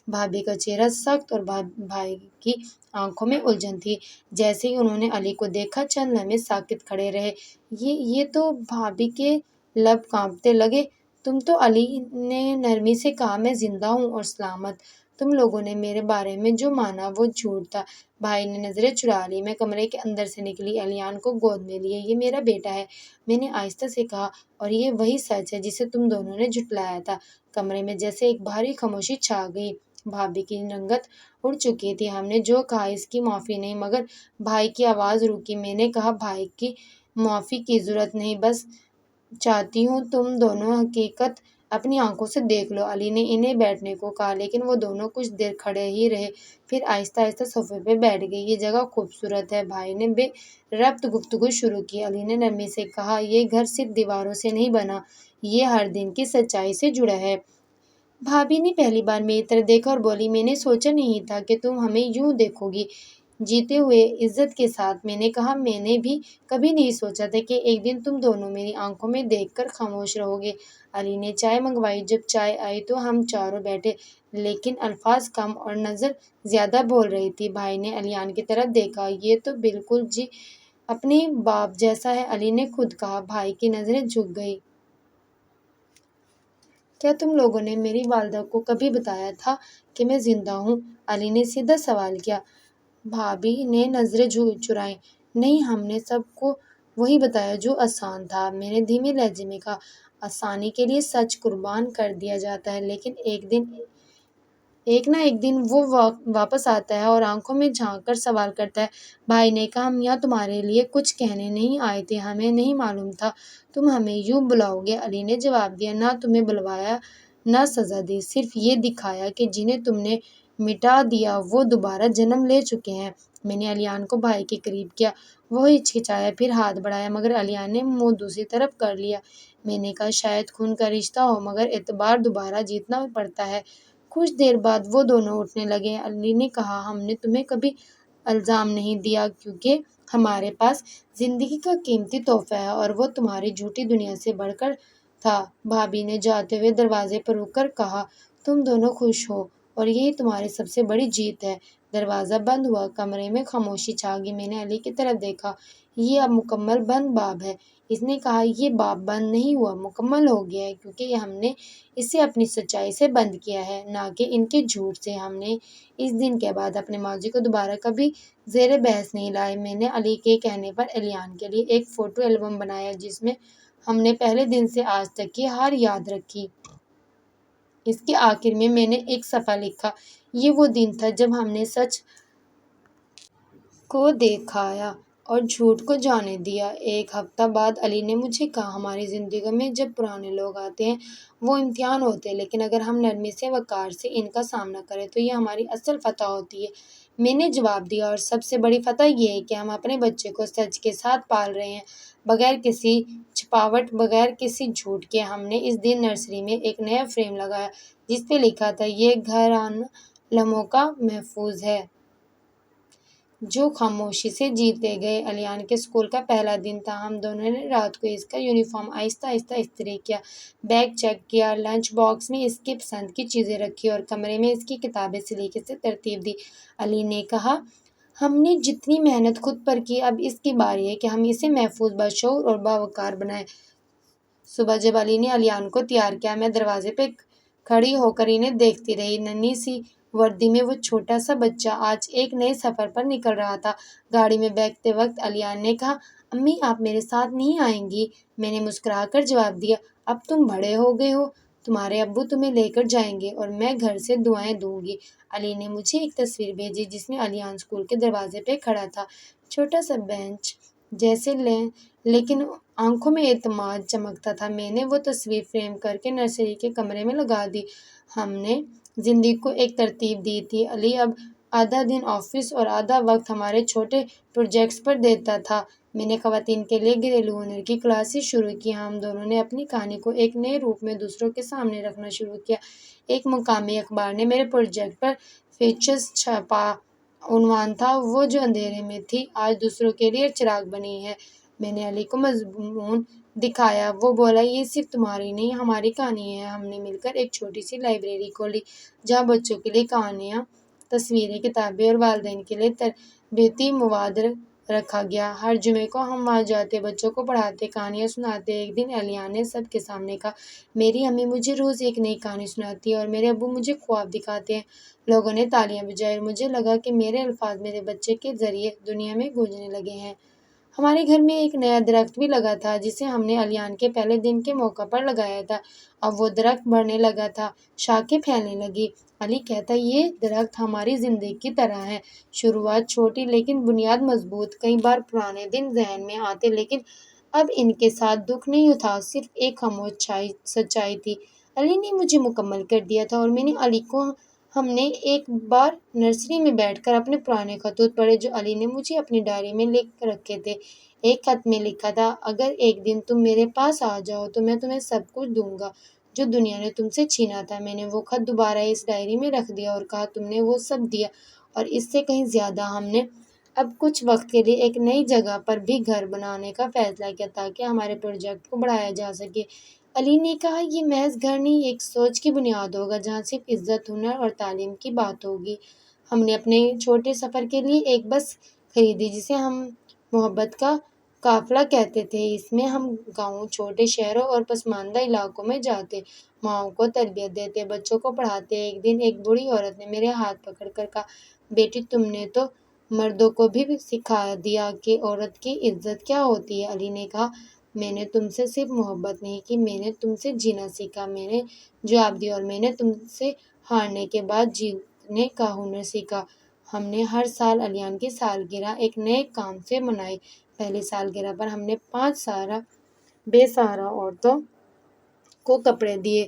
بھابھی کا چہرہ سخت اور بھائی کی آنکھوں میں الجھن تھی۔ جیسے ہی انہوں نے علی کو دیکھا چند لمحے ساکت کھڑے رہے۔ یہ تو بھابھی کے لب کانپنے لگے۔ تم تو، علی نے نرمی سے کہا، میں زندہ ہوں اور سلامت۔ تم لوگوں نے میرے بارے میں جو مانا وہ جھوٹ تھا۔ بھائی نے نظریں چرا لی۔ میں کمرے کے اندر سے نکلی، الیان کو گود میں لیے۔ یہ میرا بیٹا ہے، میں نے آہستہ سے کہا، اور یہ وہی سچ ہے جسے تم دونوں نے جھٹلایا تھا۔ کمرے میں جیسے ایک بھاری خاموشی چھا گئی۔ بھابھی کی رنگت اڑ چکی تھی۔ ہم نے جو کہا اس کی معافی نہیں، مگر بھائی کی آواز رکی۔ میں نے کہا، بھائی کی معافی کی ضرورت نہیں، بس چاہتی ہوں تم دونوں حقیقت اپنی آنکھوں سے دیکھ لو۔ علی نے انہیں بیٹھنے کو کہا، لیکن وہ دونوں کچھ دیر کھڑے ہی رہے، پھر آہستہ آہستہ صوفے پہ بیٹھ گئے۔ یہ جگہ خوبصورت ہے، بھائی نے بے ربط گفتگو شروع کی۔ علی نے نرمی سے کہا، یہ گھر صرف دیواروں سے نہیں بنا، یہ ہر دن کی سچائی سے جڑا ہے۔ بھابھی نے پہلی بار میری طرف دیکھا اور بولی، میں نے سوچا نہیں تھا کہ تم ہمیں یوں دیکھو گی، جیتے ہوئے، عزت کے ساتھ۔ میں نے کہا، میں نے بھی کبھی نہیں سوچا تھا کہ ایک دن تم دونوں میری آنکھوں میں دیکھ کر خاموش رہو گے۔ علی نے چائے منگوائی۔ جب چائے آئی تو ہم چاروں بیٹھے، لیکن الفاظ کم اور نظر زیادہ بول رہی تھی۔ بھائی نے الیان کی طرف دیکھا، یہ تو بالکل جی اپنے باپ جیسا ہے، علی نے خود کہا۔ بھائی کی نظریں جھک گئیں۔ کیا تم لوگوں نے میری والدہ کو کبھی بتایا تھا کہ میں زندہ ہوں؟ علی نے سیدھا سوال کیا۔ بھابھی نے نظریں چرائیں۔ نہیں، ہم نے سب کو وہی بتایا جو آسان تھا، میں نے دھیمے لہجے میں کہا۔ آسانی کے لیے سچ قربان کر دیا جاتا ہے، لیکن ایک نہ ایک دن وہ واپس آتا ہے اور آنکھوں میں جھانک کر سوال کرتا ہے۔ بھائی نے کہا، ہم یہاں تمہارے لیے کچھ کہنے نہیں آئے تھے، ہمیں نہیں معلوم تھا تم ہمیں یوں بلاؤ گے۔ علی نے جواب دیا، نہ تمہیں بلوایا نہ سزا دی، صرف یہ دکھایا کہ جنہیں تم نے مٹا دیا وہ دوبارہ جنم لے چکے ہیں۔ میں نے الیان کو بھائی کے قریب کیا۔ وہ ہچکچایا، پھر ہاتھ بڑھایا، مگر الیان نے منہ دوسری طرف کر لیا۔ میں نے کہا، شاید خون کا رشتہ ہو، مگر اعتبار دوبارہ جیتنا پڑتا ہے۔ کچھ دیر بعد وہ دونوں اٹھنے لگے۔ علی نے کہا، ہم نے تمہیں کبھی الزام نہیں دیا، کیونکہ ہمارے پاس زندگی کا قیمتی تحفہ ہے اور وہ تمہاری جھوٹی دنیا سے بڑھ کر تھا۔ بھابھی نے جاتے ہوئے دروازے پر رک کر کہا، تم دونوں خوش ہو اور یہی تمہاری سب سے بڑی جیت ہے۔ دروازہ بند ہوا، کمرے میں خاموشی چھا گئی۔ میں نے علی کی طرف دیکھا، یہ اب مکمل بند باب ہے۔ اس نے کہا، یہ باب بند نہیں ہوا، مکمل ہو گیا ہے، کیونکہ ہم نے اسے اپنی سچائی سے بند کیا ہے، نہ کہ ان کے جھوٹ سے۔ ہم نے اس دن کے بعد اپنے ماضی کو دوبارہ کبھی زیر بحث نہیں لائے۔ میں نے علی کے کہنے پر الیان کے لیے ایک فوٹو البم بنایا، جس میں ہم نے پہلے دن سے آج تک کی ہار یاد رکھی۔ اس کے آخر میں نے ایک صفحہ لکھا، یہ وہ دن تھا جب ہم نے سچ کو دکھایا اور جھوٹ کو جانے دیا۔ ایک ہفتہ بعد علی نے مجھے کہا، ہماری زندگیوں میں جب پرانے لوگ آتے ہیں وہ امتحان ہوتے ہیں، لیکن اگر ہم نرمی سے، وقار سے ان کا سامنا کریں تو یہ ہماری اصل فتح ہوتی ہے۔ میں نے جواب دیا، اور سب سے بڑی فتح یہ ہے کہ ہم اپنے بچے کو سچ کے ساتھ پال رہے ہیں، بغیر کسی چھپاوٹ، بغیر کسی جھوٹ کے۔ ہم نے اس دن نرسری میں ایک نیا فریم لگایا جس پہ لکھا تھا، یہ گھر ان لمحوں کا محفوظ ہے جو خاموشی سے جیتے گئے۔ الیان کے اسکول کا پہلا دن تھا۔ ہم دونوں نے رات کو اس کا یونیفارم آہستہ آہستہ استری کیا، بیگ چیک کیا، لنچ باکس میں اس کی پسند کی چیزیں رکھی اور کمرے میں اس کی کتابیں سلیقے سے ترتیب دی۔ علی نے کہا، ہم نے جتنی محنت خود پر کی، اب اس کی باری ہے کہ ہم اسے محفوظ، باشعور اور باوقار بنائیں۔ صبح جب علی نے الیان کو تیار کیا، میں دروازے پہ کھڑی ہو کر انہیں دیکھتی رہی۔ ننھی سی وردی میں وہ چھوٹا سا بچہ آج ایک نئے سفر پر نکل رہا تھا۔ گاڑی میں بیٹھتے وقت الیان نے کہا، امی آپ میرے ساتھ نہیں آئیں گی؟ میں نے مسکرا کر جواب دیا، اب تم بڑے ہو گئے ہو، تمہارے ابو تمہیں لے کر جائیں گے اور میں گھر سے دعائیں دوں گی۔ علی نے مجھے ایک تصویر بھیجی جس میں الیان اسکول کے دروازے پہ کھڑا تھا، چھوٹا سا بینچ جیسے لیکن آنکھوں میں اعتماد چمکتا تھا۔ میں نے وہ تصویر فریم کر کے نرسری کے کمرے میں لگا دی۔ ہم نے زندگی کو ایک ترتیب دی تھی۔ علی اب آدھا دن آفس اور آدھا وقت ہمارے چھوٹے پروجیکٹس پر دیتا تھا۔ میں نے خواتین کے لیے گھریلو ہنر کی کلاسز شروع کی۔ ہم دونوں نے اپنی کہانی کو ایک نئے روپ میں دوسروں کے سامنے رکھنا شروع کیا۔ ایک مقامی اخبار نے میرے پروجیکٹ پر فیچرز چھپا۔ عنوان تھا، وہ جو اندھیرے میں تھی آج دوسروں کے لیے چراغ بنی ہے۔ میں نے علی کو مضمون دکھایا۔ وہ بولا، یہ صرف تمہاری نہیں ہماری کہانی ہے۔ ہم نے مل کر ایک چھوٹی سی لائبریری کھولی جہاں بچوں کے لیے کہانیاں، تصویریں، کتابیں اور والدین کے لیے تربیتی مواد رکھا گیا۔ ہر جمعے کو ہم وہاں جاتے، بچوں کو پڑھاتے، کہانیاں سناتے۔ ایک دن الیان نے سب کے سامنے کہا، میری امی مجھے روز ایک نئی کہانی سناتی ہے اور میرے ابو مجھے خواب دکھاتے ہیں۔ لوگوں نے تالیاں بجائی اور مجھے لگا کہ میرے الفاظ میرے بچے کے ذریعے دنیا میں گونجنے لگے ہیں۔ ہمارے گھر میں ایک نیا درخت بھی لگا تھا جسے ہم نے الیان کے پہلے دن کے موقع پر لگایا تھا۔ اب وہ درخت بڑھنے لگا تھا، شاخیں پھیلنے لگی۔ علی کہتا، یہ درخت ہماری زندگی کی طرح ہے، شروعات چھوٹی لیکن بنیاد مضبوط۔ کئی بار پرانے دن ذہن میں آتے لیکن اب ان کے ساتھ دکھ نہیں تھا، صرف ایک خاموش سچائی تھی۔ علی نے مجھے مکمل کر دیا تھا اور میں نے علی کو۔ ہم نے ایک بار نرسری میں بیٹھ کر اپنے پرانے خطوط پڑھے جو علی نے مجھے اپنی ڈائری میں لکھ رکھے تھے۔ ایک خط میں لکھا تھا، اگر ایک دن تم میرے پاس آ جاؤ تو میں تمہیں سب کچھ دوں گا جو دنیا نے تم سے چھینا تھا۔ میں نے وہ خط دوبارہ اس ڈائری میں رکھ دیا اور کہا، تم نے وہ سب دیا اور اس سے کہیں زیادہ۔ ہم نے اب کچھ وقت کے لیے ایک نئی جگہ پر بھی گھر بنانے کا فیصلہ کیا تاکہ ہمارے پروجیکٹ کو بڑھایا جا سکے۔ علی نے کہا، یہ محض گھر نہیں، ایک سوچ کی بنیاد ہوگا جہاں صرف عزت، ہنر اور تعلیم کی بات ہوگی۔ ہم نے اپنے چھوٹے سفر کے لیے ایک بس خریدی جسے ہم محبت کا قافلہ کہتے تھے۔ اس میں ہم گاؤں، چھوٹے شہروں اور پسماندہ علاقوں میں جاتے، ماؤں کو تربیت دیتے، بچوں کو پڑھاتے۔ ایک دن ایک بوڑھی عورت نے میرے ہاتھ پکڑ کر کہا، بیٹی تم نے تو مردوں کو بھی سکھا دیا کہ عورت کی عزت کیا ہوتی ہے۔ علی نے کہا، میں نے تم سے صرف محبت نہیں کی، میں نے تم سے جینا سیکھا۔ میں نے جواب دیا، اور میں نے تم سے ہارنے کے بعد جیتنے کا ہنر سیکھا۔ ہم نے ہر سال الیان کی سالگرہ ایک نئے کام سے منائی۔ پہلی سالگرہ پر ہم نے 5 بے سہارا عورتوں کو کپڑے دیے،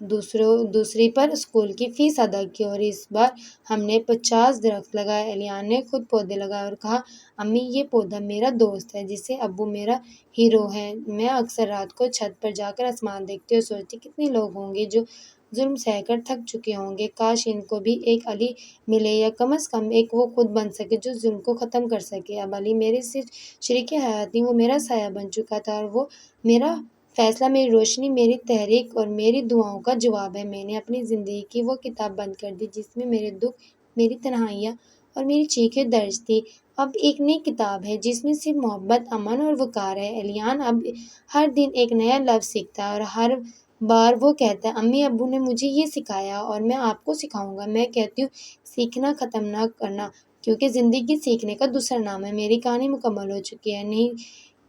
دوسری پر اسکول کی فیس ادا کی اور اس بار ہم نے 50 درخت لگائے۔ الیان نے خود پودے لگائے اور کہا، امی یہ پودا میرا دوست ہے جسے ابو میرا ہیرو ہے۔ میں اکثر رات کو چھت پر جا کر آسمان دیکھتی اور سوچتی، کتنے لوگ ہوں گے جو ظلم سہ کر تھک چکے ہوں گے، کاش ان کو بھی ایک علی ملے، یا کم از کم ایک وہ خود بن سکے جو ظلم کو ختم کر سکے۔ اب علی میرے صرف شریک حیات نہیں، وہ میرا سایہ بن چکا تھا، اور وہ میرا فیصلہ، میری روشنی، میری تحریک اور میری دعاؤں کا جواب ہے۔ میں نے اپنی زندگی کی وہ کتاب بند کر دی جس میں میرے دکھ، میری تنہائیاں اور میری چیخیں درج تھی۔ اب ایک نئی کتاب ہے جس میں صرف محبت، امن اور وقار ہے۔ الیان اب ہر دن ایک نیا لفظ سیکھتا ہے اور ہر بار وہ کہتا ہے، امی ابو نے مجھے یہ سکھایا اور میں آپ کو سکھاؤں گا۔ میں کہتی ہوں، سیکھنا، ختم نہ کرنا، کیونکہ زندگی سیکھنے کا دوسرا نام ہے۔ میری کہانی مکمل ہو چکی ہے، نہیں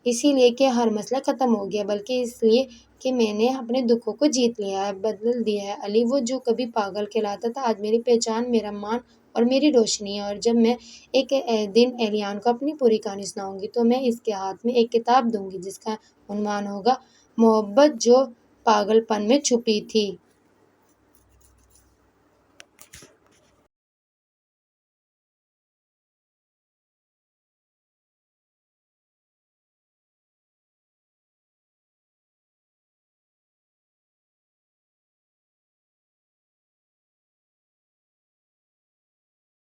اسی لیے کہ ہر مسئلہ ختم ہو گیا، بلکہ اس لیے کہ میں نے اپنے دکھوں کو جیت لیا ہے، بدل دیا ہے۔ علی، وہ جو کبھی پاگل کہلاتا تھا، آج میری پہچان، میرا مان اور میری روشنی ہے۔ اور جب میں ایک دن الیان کو اپنی پوری کہانی سناؤں گی تو میں اس کے ہاتھ میں ایک کتاب دوں گی جس کا عنوان ہوگا، محبت جو پاگل پن میں چھپی تھی۔